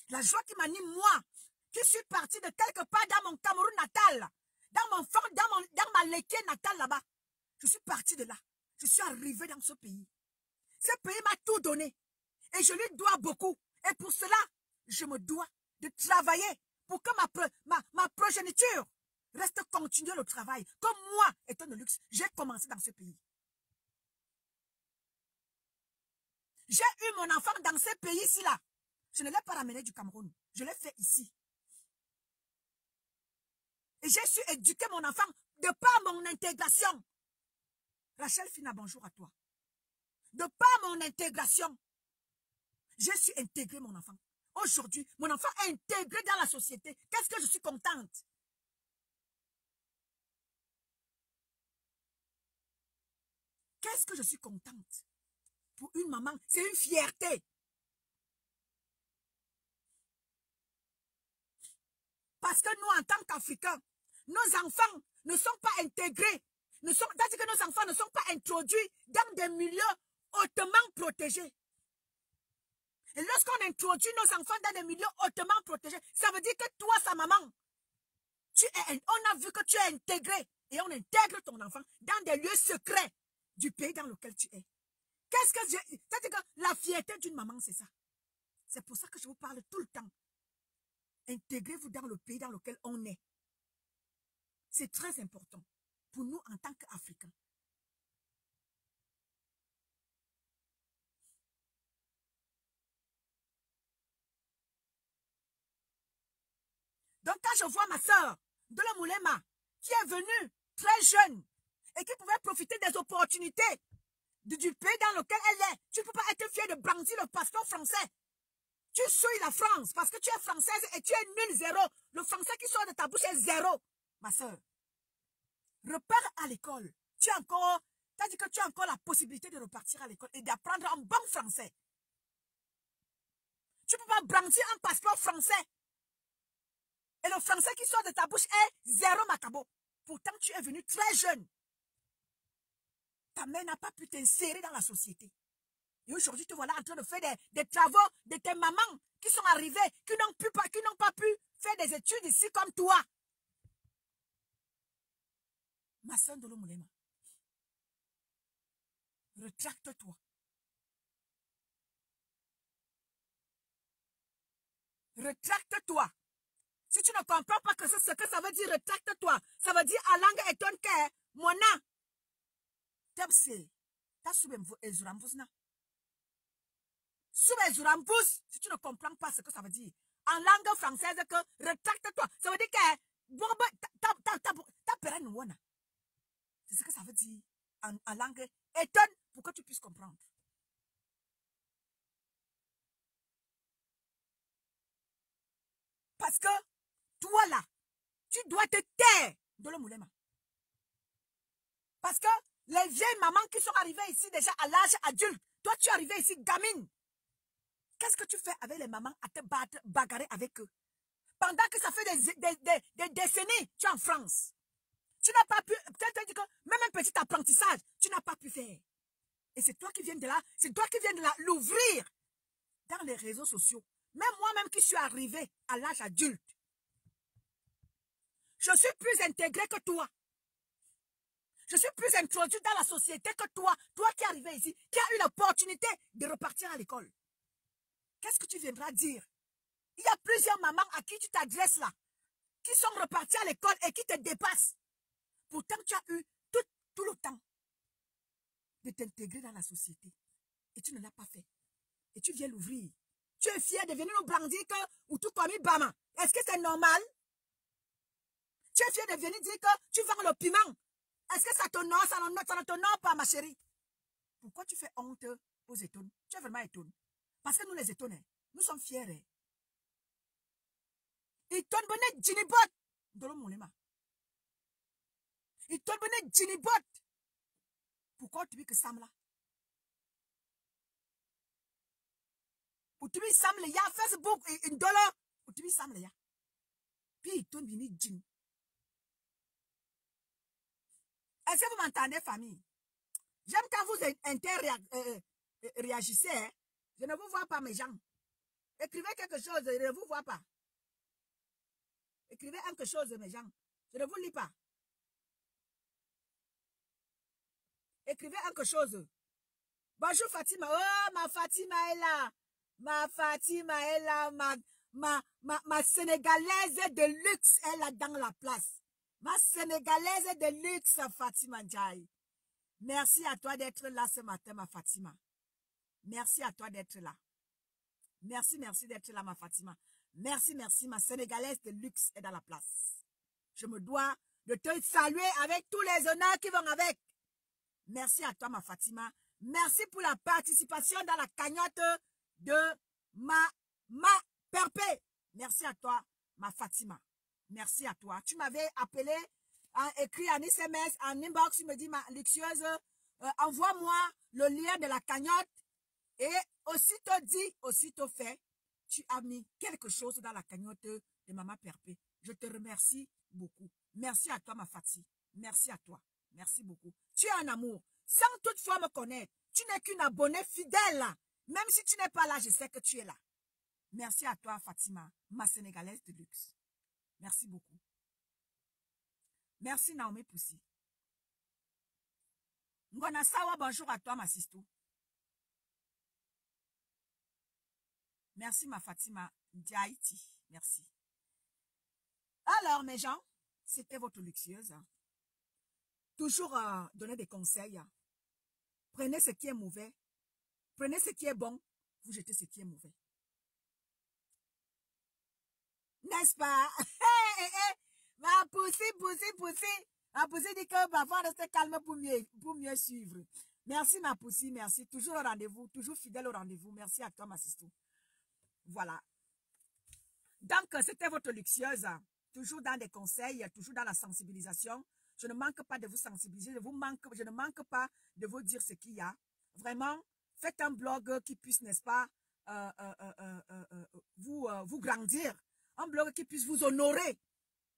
La joie qui m'anime, moi, qui suis partie de quelque part dans mon Cameroun natal, dans ma Léké natale là-bas. Je suis partie de là. Je suis arrivée dans ce pays. Ce pays m'a tout donné. Et je lui dois beaucoup. Et pour cela, je me dois de travailler pour que ma progéniture reste continuer le travail. Comme moi, étant de luxe, j'ai commencé dans ce pays. J'ai eu mon enfant dans ce pays-ci là. Je ne l'ai pas ramené du Cameroun. Je l'ai fait ici. Et j'ai su éduquer mon enfant de par mon intégration. Rachel Fina, bonjour à toi. De par mon intégration, j'ai su intégrer mon enfant. Aujourd'hui, mon enfant est intégré dans la société. Qu'est-ce que je suis contente? Qu'est-ce que je suis contente? Pour une maman, c'est une fierté. Parce que nous, en tant qu'Africains, nos enfants ne sont pas intégrés. C'est-à-dire que nos enfants ne sont pas introduits dans des milieux hautement protégés. Et lorsqu'on introduit nos enfants dans des milieux hautement protégés, ça veut dire que toi, sa maman, on a vu que tu es intégré. Et on intègre ton enfant dans des lieux secrets du pays dans lequel tu es. Qu'est-ce que c'est-à-dire que la fierté d'une maman, c'est ça. C'est pour ça que je vous parle tout le temps. Intégrez-vous dans le pays dans lequel on est. C'est très important pour nous en tant qu'Africains. Donc quand je vois ma soeur, Dolo Moulema, qui est venue très jeune et qui pouvait profiter des opportunités du pays dans lequel elle est, tu ne peux pas être fier de brandir le passeport français. Tu suis la France parce que tu es française et tu es nul, zéro. Le français qui sort de ta bouche est zéro. Ma soeur, repars à l'école. T'as dit que tu as encore la possibilité de repartir à l'école et d'apprendre un bon français. Tu ne peux pas brandir un passeport français. Et le français qui sort de ta bouche est zéro, Macabo. Pourtant, tu es venu très jeune. Ta mère n'a pas pu t'insérer dans la société. Et aujourd'hui, te voilà en train de faire des travaux de tes mamans qui sont arrivées, qui n'ont pas pu faire des études ici comme toi. Ma soeur Dolo Moulema, retracte-toi. Retracte-toi. Si tu ne comprends pas que c'est ce que ça veut dire, retracte-toi. Ça veut dire à langue et ton cœur, mona. Tepse, ta soubemvo ezurambusna. Soubezurambus, si tu ne comprends pas ce que ça veut dire. En langue française, que retracte-toi. Ça veut dire que ta pérenne wona. C'est ce que ça veut dire en langue étonne pour que tu puisses comprendre. Parce que toi là, tu dois te taire de le moulema. Parce que les vieilles mamans qui sont arrivées ici déjà à l'âge adulte, toi tu es arrivé ici gamine. Qu'est-ce que tu fais avec les mamans à te bagarrer avec eux? Pendant que ça fait des décennies, tu es en France. Tu n'as pas pu, peut-être dire que même un petit apprentissage, tu n'as pas pu faire. Et c'est toi qui viens de là, c'est toi qui viens de l'ouvrir dans les réseaux sociaux. Même moi-même qui suis arrivé à l'âge adulte, je suis plus intégré que toi. Je suis plus introduit dans la société que toi. Toi qui es arrivé ici, qui as eu l'opportunité de repartir à l'école. Qu'est-ce que tu viendras dire? Il y a plusieurs mamans à qui tu t'adresses là, qui sont reparties à l'école et qui te dépassent. Pourtant, tu as eu tout le temps de t'intégrer dans la société. Et tu ne l'as pas fait. Et tu viens l'ouvrir. Tu es fier de venir nous brandir que, ou tout comme Bama. Est-ce que c'est normal? Tu es fier de venir dire que tu vends le piment. Est-ce que ça t'honore, ça ne t'honore pas, ma chérie? Pourquoi tu fais honte aux étonnes? Tu es vraiment étonne. Parce que nous, les étonnés, nous sommes fiers. Ils t'ont donné Jinibot. Dolo Moulema. Ils t'ont donné Jinibot. Pourquoi tu dis que Sam là? Ou tu dis Sam le ya Facebook une dollar. Ou tu dis Sam le ya. Puis ils t'ont donné Jin. Est-ce que vous m'entendez, famille? J'aime quand vous réagissez. Hein? Je ne vous vois pas, mes gens. Écrivez quelque chose, je ne vous vois pas. Écrivez quelque chose, mes gens. Je ne vous lis pas. Écrivez quelque chose. Bonjour Fatima. Oh, ma Fatima est là. Ma Fatima est là. Ma Sénégalaise de luxe est là dans la place. Ma Sénégalaise de luxe, Fatima Ndiaye. Merci à toi d'être là ce matin, ma Fatima. Merci à toi d'être là. Merci d'être là, ma Fatima. Merci, ma Sénégalaise de luxe est dans la place. Je me dois de te saluer avec tous les honneurs qui vont avec. Merci à toi, ma Fatima. Merci pour la participation dans la cagnotte de ma Perpé. Merci à toi, ma Fatima. Merci à toi. Tu m'avais appelé, écrit en SMS, en inbox, tu me dis, ma luxueuse, envoie-moi le lien de la cagnotte. Et aussitôt dit, aussitôt fait, tu as mis quelque chose dans la cagnotte de Maman Perpé. Je te remercie beaucoup. Merci à toi, ma Fati. Merci à toi. Merci beaucoup. Tu es un amour. Sans toutefois me connaître, tu n'es qu'une abonnée fidèle. Même si tu n'es pas là, je sais que tu es là. Merci à toi, Fatima, ma Sénégalaise de luxe. Merci beaucoup. Merci, Naomi Poussi. Ngona Sawa, bonjour à toi, ma sisto. Merci, ma Fatima Ndiaïti. Merci. Alors, mes gens, c'était votre luxueuse. Toujours donner des conseils. Prenez ce qui est mauvais. Prenez ce qui est bon. Vous jetez ce qui est mauvais. N'est-ce pas? Ma Poussi. Ma Poussi dit que parfois rester calme pour mieux suivre. Merci, ma Poussi, merci. Toujours au rendez-vous, toujours fidèle au rendez-vous. Merci à toi, ma sister. Voilà. Donc, c'était votre luxueuse. Toujours dans des conseils, toujours dans la sensibilisation. Je ne manque pas de vous sensibiliser. Je ne manque pas de vous dire ce qu'il y a. Vraiment, faites un blog qui puisse, n'est-ce pas, vous grandir. Un blog qui puisse vous honorer.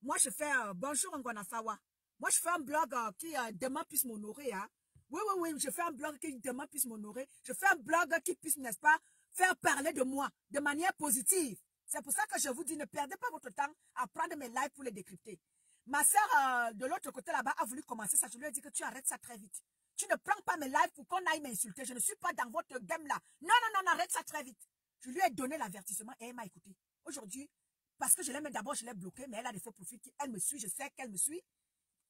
Moi, je fais bonjour Ngona Sawa. Moi, je fais un blog qui demain puisse m'honorer. Hein. Oui, je fais un blog qui demain puisse m'honorer. Je fais un blog qui puisse, n'est-ce pas, faire parler de moi de manière positive. C'est pour ça que je vous dis, ne perdez pas votre temps à prendre mes lives pour les décrypter. Ma sœur de l'autre côté là-bas a voulu commencer ça. Je lui ai dit que tu arrêtes ça très vite. Tu ne prends pas mes lives pour qu'on aille m'insulter. Je ne suis pas dans votre game là. Non, arrête ça très vite. Je lui ai donné l'avertissement et elle m'a écouté. Aujourd'hui, parce que je l'aime d'abord, je l'ai bloquée, mais elle a des faux profils. Elle me suit, je sais qu'elle me suit.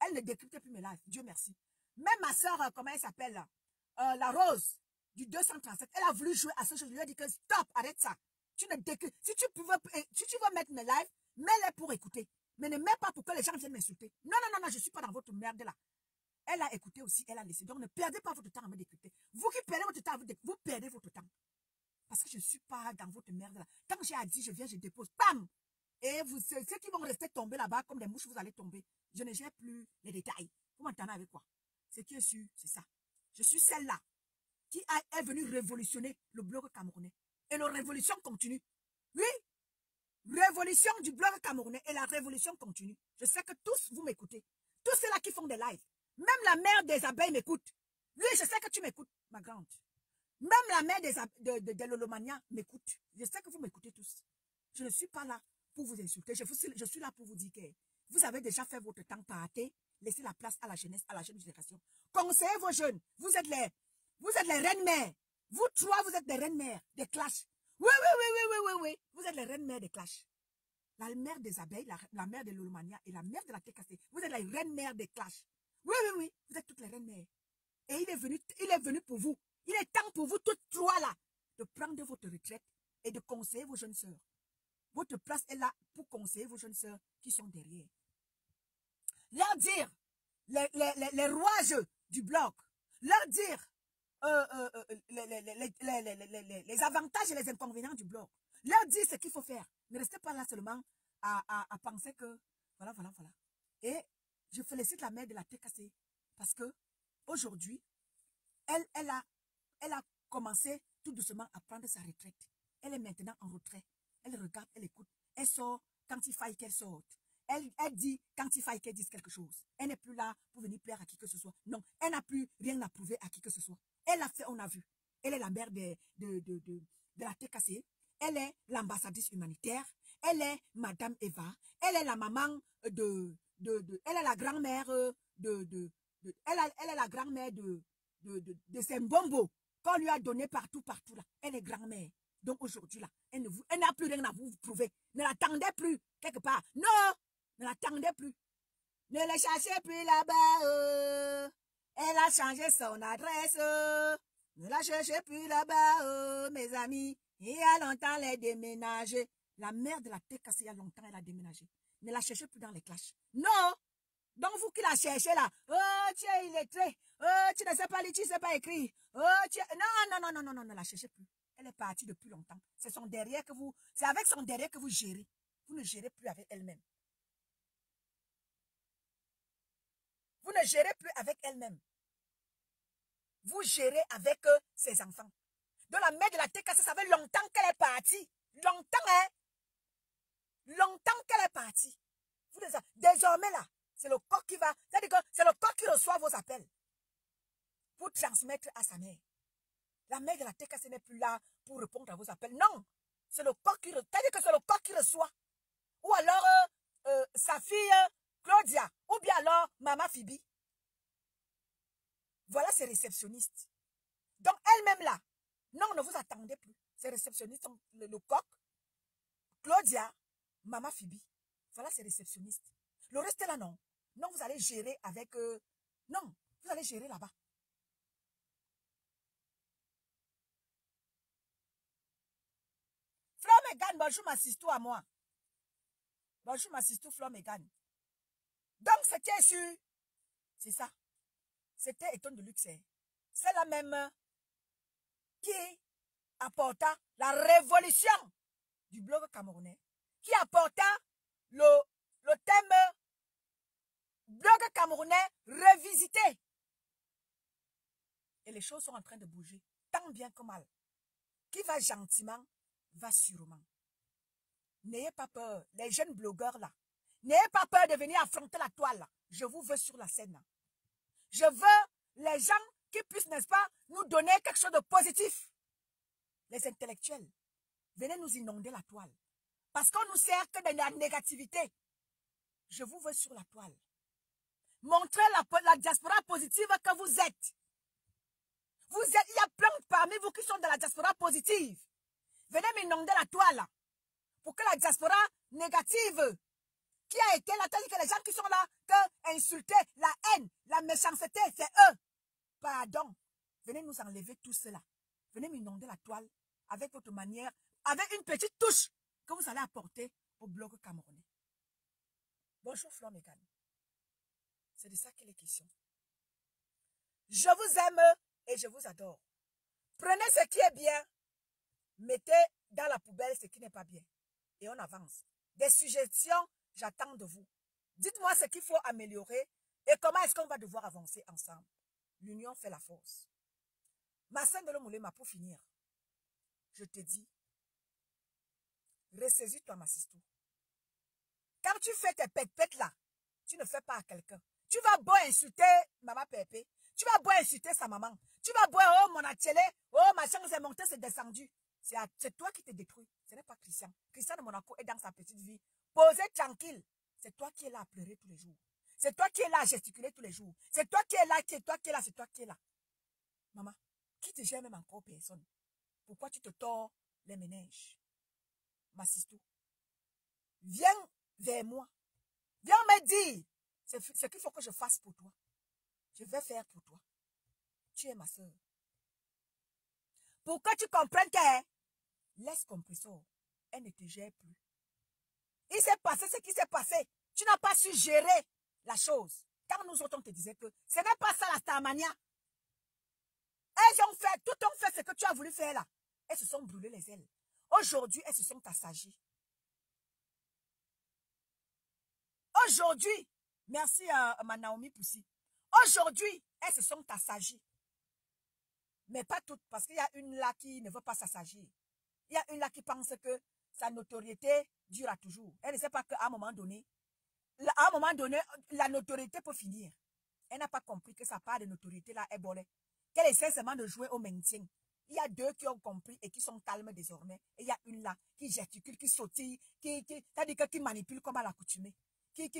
Elle ne décrypte plus mes lives. Dieu merci. Même ma sœur, comment elle s'appelle la Rose du 237, elle a voulu jouer à ce jeu. Je lui ai dit que stop, arrête ça. Tu ne décryptes. Si tu veux mettre mes lives, mets-les pour écouter. Mais ne mets pas pour que les gens viennent m'insulter. Non, je ne suis pas dans votre merde là. Elle a écouté aussi, elle a laissé. Donc ne perdez pas votre temps à me décrypter. Vous qui perdez votre temps, vous perdez votre temps. Parce que je ne suis pas dans votre merde là. Quand j'ai à dire, je viens, je dépose. Bam! Et ceux qui vont rester tombés là-bas comme des mouches, vous allez tomber. Je ne gère plus les détails. Vous m'entendez avec quoi? Ce qui est sûr, c'est ça. Je suis celle-là qui est venue révolutionner le blog camerounais. Et la révolution continue. Oui, révolution du blog camerounais et la révolution continue. Je sais que tous, vous m'écoutez. Tous ceux-là qui font des lives. Même la mère des abeilles m'écoute. Lui, je sais que tu m'écoutes, ma grande. Même la mère de Lolomania m'écoute. Je sais que vous m'écoutez tous. Je ne suis pas là pour vous insulter. Je suis là pour vous dire que vous avez déjà fait votre temps parté. Laissez la place à la jeunesse, à la jeune génération. Conseillez vos jeunes. Vous êtes les reines-mères. Vous trois, vous êtes des reines-mères, des clashs. Oui. Vous êtes les reines-mères des clashs. La mère des abeilles, la mère de Lolomania et la mère de la TKC. Vous êtes les reines-mères des clashs. Oui. Vous êtes toutes les reines-mères. Et il est venu pour vous. Il est temps pour vous toutes trois là de prendre votre retraite et de conseiller vos jeunes sœurs. Votre place est là pour conseiller vos jeunes sœurs qui sont derrière. Leur dire les rouages du blog. Leur dire les avantages et les inconvénients du blog. Leur dire ce qu'il faut faire. Ne restez pas là seulement à penser que voilà. Et je félicite la mère de la TKC parce que aujourd'hui, elle a commencé tout doucement à prendre sa retraite. Elle est maintenant en retrait. Elle regarde, elle écoute. Elle sort quand il faille qu'elle sorte. Elle dit quand il faille qu'elle dise quelque chose. Elle n'est plus là pour venir plaire à qui que ce soit. Non, elle n'a plus rien à prouver à qui que ce soit. Elle a fait, on a vu. Elle est la mère de la TKC. Elle est l'ambassadrice humanitaire. Elle est Madame Eva. Elle est la maman elle est la grand-mère elle est la grand-mère de ces bonbons qu'on lui a donné partout là. Elle est grand-mère. Donc aujourd'hui là, elle n'a plus rien à vous prouver. Ne l'attendez plus quelque part. Non, ne l'attendez plus. Ne la cherchez plus là-bas. Elle a changé son adresse. Ne la cherchez plus là-bas, mes amis. Il y a longtemps, elle a déménagé. La mère de la TKC, il y a longtemps, elle a déménagé. Ne la cherchez plus dans les clashs. Non. Donc vous qui la cherchez là, oh tu es illettré, oh tu ne sais pas lire, tu ne sais pas écrire, oh tu es... Non, ne la cherchez plus. Elle est partie depuis longtemps. C'est avec son derrière que vous gérez. Vous ne gérez plus avec elle-même. Vous ne gérez plus avec elle-même. Vous gérez avec ses enfants. Donc la mère de la TKC, ça fait longtemps qu'elle est partie. Longtemps, hein. Longtemps qu'elle est partie. Désormais là, c'est le corps qui va, c'est-à-dire que c'est le corps qui reçoit vos appels pour transmettre à sa mère. La mère de la TKC n'est plus là pour répondre à vos appels. Non, c'est le corps qui, c'est-à-dire que c'est le corps qui reçoit. Ou alors sa fille Claudia, ou bien alors Maman Phoebe. Voilà ces réceptionnistes. Donc elle-même là, non, ne vous attendez plus. Ces réceptionnistes sont le coq, Claudia, Maman Phoebe. Voilà ces réceptionnistes. Le reste là, non. Non, vous allez gérer avec... non, vous allez gérer là-bas. Flore Megan, bonjour ma sister à moi. Bonjour ma sister Flore Megan. Donc c'était sur... C'est ça. C'était Étonne de Luxe. C'est la même qui apporta la révolution du blog camerounais. Qui apporta le thème blog camerounais revisité. Et les choses sont en train de bouger, tant bien que mal. Qui va gentiment, va sûrement. N'ayez pas peur, les jeunes blogueurs là. N'ayez pas peur de venir affronter la toile là. Je vous veux sur la scène là. Je veux les gens qui puissent, n'est-ce pas, nous donner quelque chose de positif. Les intellectuels, venez nous inonder la toile. Parce qu'on nous sert que de la négativité. Je vous veux sur la toile. Montrez la diaspora positive que vous êtes. Il y a plein parmi vous qui sont dans la diaspora positive. Venez m'inonder la toile. Pour que la diaspora négative, qui a été là, tandis que les gens qui sont là, que insulter, la haine, la méchanceté, c'est eux. Pardon. Venez nous enlever tout cela. Venez m'inonder la toile avec votre manière, avec une petite touche que vous allez apporter au blog camerounais. Bonjour Flore Megan. C'est de ça qu'il est question. Je vous aime et je vous adore. Prenez ce qui est bien, mettez dans la poubelle ce qui n'est pas bien. Et on avance. Des suggestions, j'attends de vous. Dites-moi ce qu'il faut améliorer et comment est-ce qu'on va devoir avancer ensemble. L'union fait la force. Ma sœur de l'Omoulema, pour finir, je te dis, Ressaisis-toi, ma sister. Quand tu fais tes pètes là, tu ne fais pas à quelqu'un. Tu vas beau insulter maman Pépé. Tu vas beau insulter sa maman. Tu vas beau, oh mon atelier, oh ma chambre c'est monté, c'est descendu. C'est toi qui te détruis. Ce n'est pas Christian. Christian de Monaco est dans sa petite vie. Posé tranquille. C'est toi qui es là à pleurer tous les jours. C'est toi qui es là à gesticuler tous les jours. C'est toi qui es là, c'est toi qui es là, c'est toi qui es là. Maman, qui te gère même encore personne? Pourquoi tu te tords les méninges? Ma sister, viens vers moi. Viens me dire ce qu'il faut que je fasse pour toi. Je vais faire pour toi. Tu es ma soeur. Pour que tu comprennes que laisse compressor, elle ne te gère plus. Il s'est passé ce qui s'est passé. Tu n'as pas su gérer la chose. Car nous autres, on te disait que ce n'est pas ça la Starmania. Elles ont fait, tout ont fait ce que tu as voulu faire là. Elles se sont brûlées les ailes. Aujourd'hui, elles se sont assagies. Aujourd'hui, merci à ma Naomi Poussi. Aujourd'hui, elles se sont assagies. Mais pas toutes, parce qu'il y a une là qui ne veut pas s'assagir. Il y a une là qui pense que sa notoriété durera toujours. Elle ne sait pas qu'à un moment donné, la notoriété peut finir. Elle n'a pas compris que sa part de notoriété là est bolée. Qu'elle essaie seulement de jouer au maintien. Il y a deux qui ont compris et qui sont calmes désormais. Et il y a une là qui gesticule, qui sautille, qui manipule comme à l'accoutumée. Qui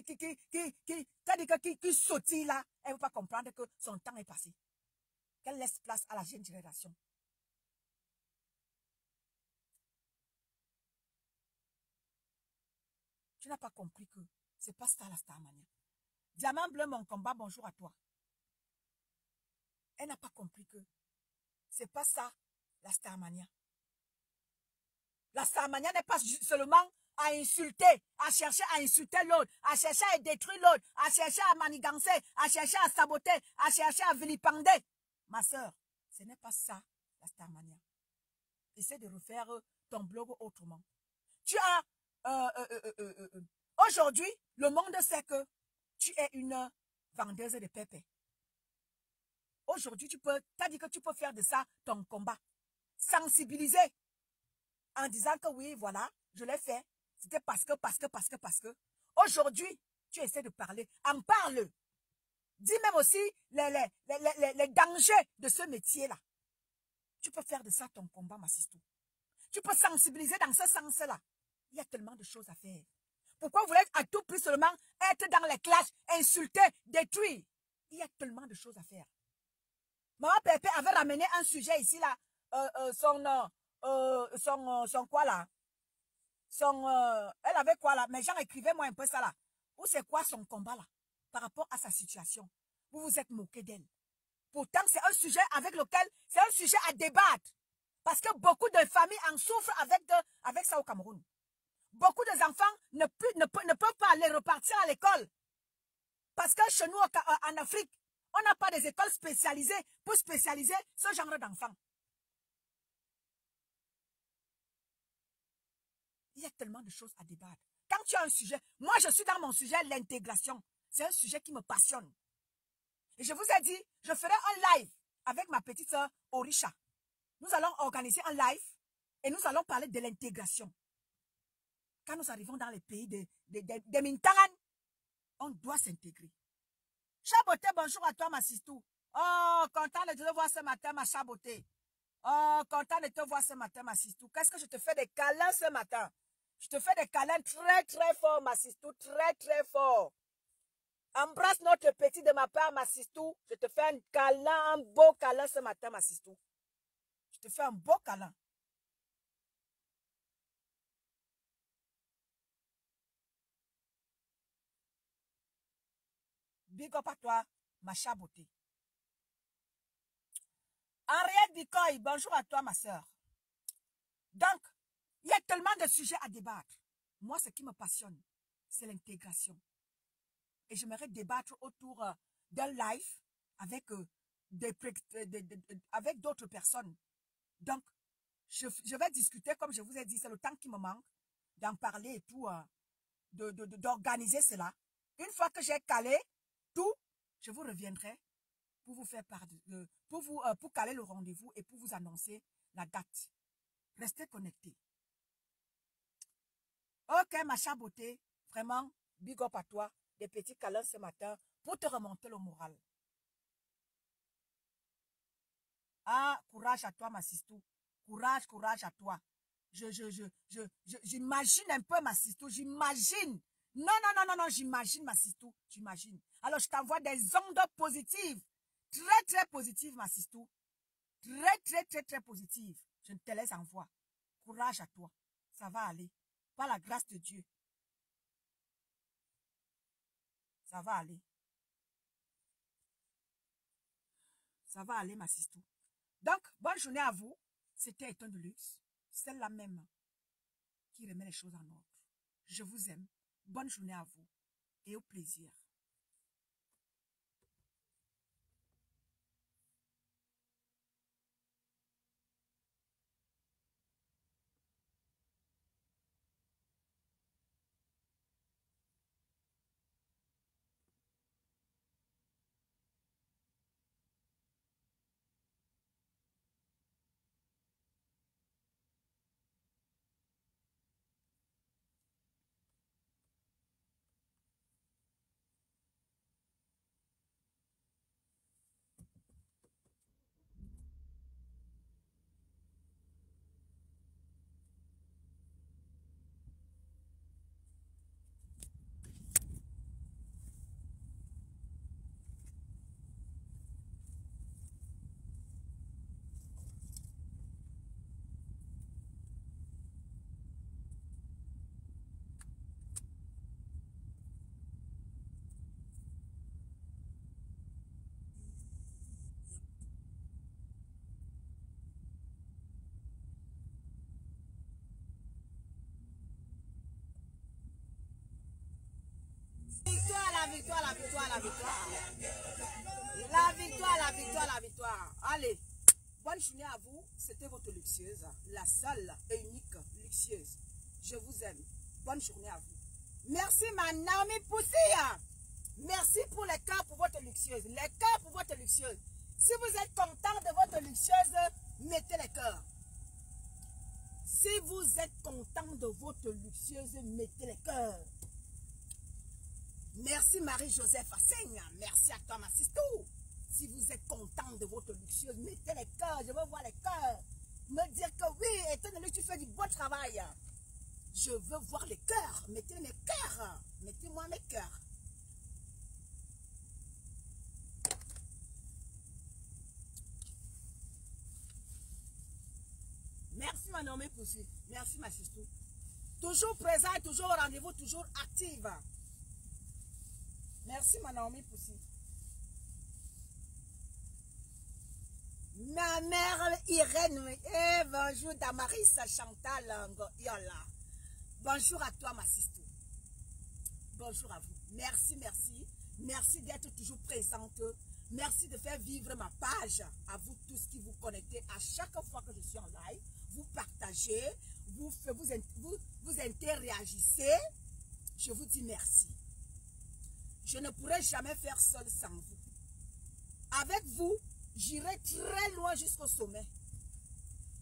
sautille là. Elle ne veut pas comprendre que son temps est passé. Qu'elle laisse place à la jeune génération. Tu n'as pas compris que c'est pas ça la Starmania. Diamant bleu, mon combat, bonjour à toi. Elle n'a pas compris que c'est pas ça la Starmania. La Starmania n'est pas seulement à insulter, à chercher à insulter l'autre, à chercher à détruire l'autre, à chercher à manigancer, à chercher à saboter, à chercher à vilipender. Ma soeur, ce n'est pas ça la Starmania. Essaie de refaire ton blog autrement. Tu as aujourd'hui, le monde sait que tu es une vendeuse de pépé. Aujourd'hui, t'as dit que tu peux faire de ça ton combat. Sensibiliser. En disant que oui, voilà, je l'ai fait. C'était parce que. Aujourd'hui, tu essaies de parler. En parle. Dis même aussi les dangers de ce métier-là. Tu peux faire de ça ton combat, ma sister. Tu peux sensibiliser dans ce sens-là. Il y a tellement de choses à faire. Pourquoi vous voulez à tout prix seulement être dans les clashs, insulter, détruire? Il y a tellement de choses à faire. Maman Pépé avait ramené un sujet ici, là. Son quoi, là? Elle avait quoi, là? Mais gens, écrivez-moi un peu ça, là. Ou c'est quoi son combat, là? Par rapport à sa situation. Vous vous êtes moqué d'elle. Pourtant, c'est un sujet avec lequel, c'est un sujet à débattre. Parce que beaucoup de familles en souffrent avec ça au Cameroun. Beaucoup d'enfants ne peuvent pas aller repartir à l'école. Parce que chez nous, en Afrique, on n'a pas des écoles spécialisées pour spécialiser ce genre d'enfants. Il y a tellement de choses à débattre. Quand tu as un sujet, moi je suis dans mon sujet, l'intégration. C'est un sujet qui me passionne. Et je vous ai dit, je ferai un live avec ma petite soeur Orisha. Nous allons organiser un live et nous allons parler de l'intégration. Quand nous arrivons dans les pays de Mintangan, on doit s'intégrer. Chaboté, bonjour à toi, ma sistou. Oh, content de te voir ce matin, ma Chaboté. Oh, content de te voir ce matin, ma sistou. Qu'est-ce que je te fais des câlins ce matin? Je te fais des câlins très, très forts, ma sistou. Très, très fort. Embrasse notre petit de ma part, ma sistou. Je te fais un câlin, un beau câlin ce matin, ma sistou. Je te fais un beau câlin. Big up à toi, ma Chaboté. Henriette Bicoy, bonjour à toi, ma soeur. Donc, il y a tellement de sujets à débattre. Moi, ce qui me passionne, c'est l'intégration. Et j'aimerais débattre autour d'un live avec avec d'autres personnes. Donc, je vais discuter, comme je vous ai dit, c'est le temps qui me manque d'en parler et tout, d'organiser cela. Une fois que j'ai calé tout, je vous reviendrai pour vous faire part pour caler le rendez-vous et pour vous annoncer la date. Restez connectés. Ok, ma chère beauté, vraiment, big up à toi. Des petits câlins ce matin pour te remonter le moral. Ah, courage à toi, ma sistou. Courage, courage à toi. J'imagine un peu ma sistou, j'imagine. Non, non, non, non, non, j'imagine ma sistou, j'imagine. Alors, je t'envoie des ondes positives. Très, très positives, ma sistou. Très, très, très, très positives. Je te les envoie. Courage à toi. Ça va aller. Par la grâce de Dieu. Ça va aller. Ça va aller, ma sistou. Donc, bonne journée à vous. C'était Éton de Luxe. C'est la même qui remet les choses en ordre. Je vous aime. Bonne journée à vous et au plaisir. Victoire, la victoire, la victoire, la victoire. La victoire, la victoire, la victoire. Allez, bonne journée à vous. C'était votre luxueuse, la seule et unique luxueuse. Je vous aime. Bonne journée à vous. Merci, ma Naomi Poussia. Merci pour les cœurs pour votre luxueuse. Les cœurs pour votre luxueuse. Si vous êtes content de votre luxueuse, mettez les cœurs. Si vous êtes content de votre luxueuse, mettez les cœurs. Merci Marie-Joseph Asseigne. Merci à toi, ma sistou. Si vous êtes content de votre luxueuse, mettez les cœurs. Je veux voir les cœurs. Me dire que oui, étant donné que tu fais du bon travail. Je veux voir les cœurs. Mettez mes cœurs. Mettez-moi mes cœurs. Merci ma nommée Poussi. Merci ma sistou. Toujours présent, toujours au rendez-vous, toujours active. Merci ma Naomi Poussi. Ma mère Irène, et bonjour Damaris Chantal Yola. Bonjour à toi ma sister. Bonjour à vous. Merci, merci. Merci d'être toujours présente. Merci de faire vivre ma page à vous tous qui vous connectez à chaque fois que je suis en live. Vous partagez, vous interréagissez. Je vous dis merci. Je ne pourrai jamais faire seul sans vous. Avec vous, j'irai très loin jusqu'au sommet.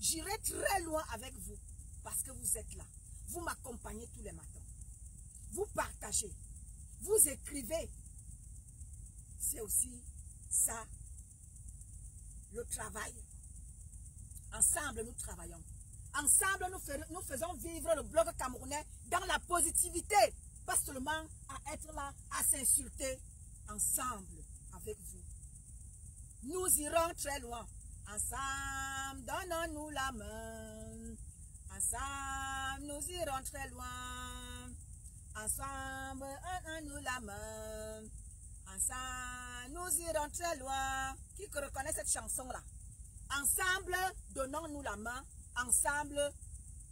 J'irai très loin avec vous parce que vous êtes là. Vous m'accompagnez tous les matins. Vous partagez. Vous écrivez. C'est aussi ça, le travail. Ensemble, nous travaillons. Ensemble, nous faisons vivre le blog camerounais dans la positivité. Pas seulement à être là, à s'insulter. Ensemble, avec vous. Nous irons très loin. Ensemble, donnons-nous la main. Ensemble, nous irons très loin. Ensemble, donnons-nous la main. Ensemble, nous irons très loin. Qui reconnaît cette chanson-là? Ensemble, donnons-nous la main. Ensemble,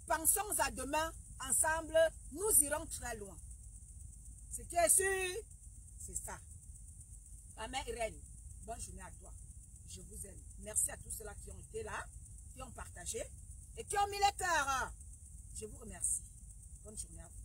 pensons à demain. Ensemble, nous irons très loin. Ce qui est sûr, c'est ça. Ma mère Irène, bonne journée à toi. Je vous aime. Merci à tous ceux-là qui ont été là, qui ont partagé et qui ont mis les cœurs. Je vous remercie. Bonne journée à vous.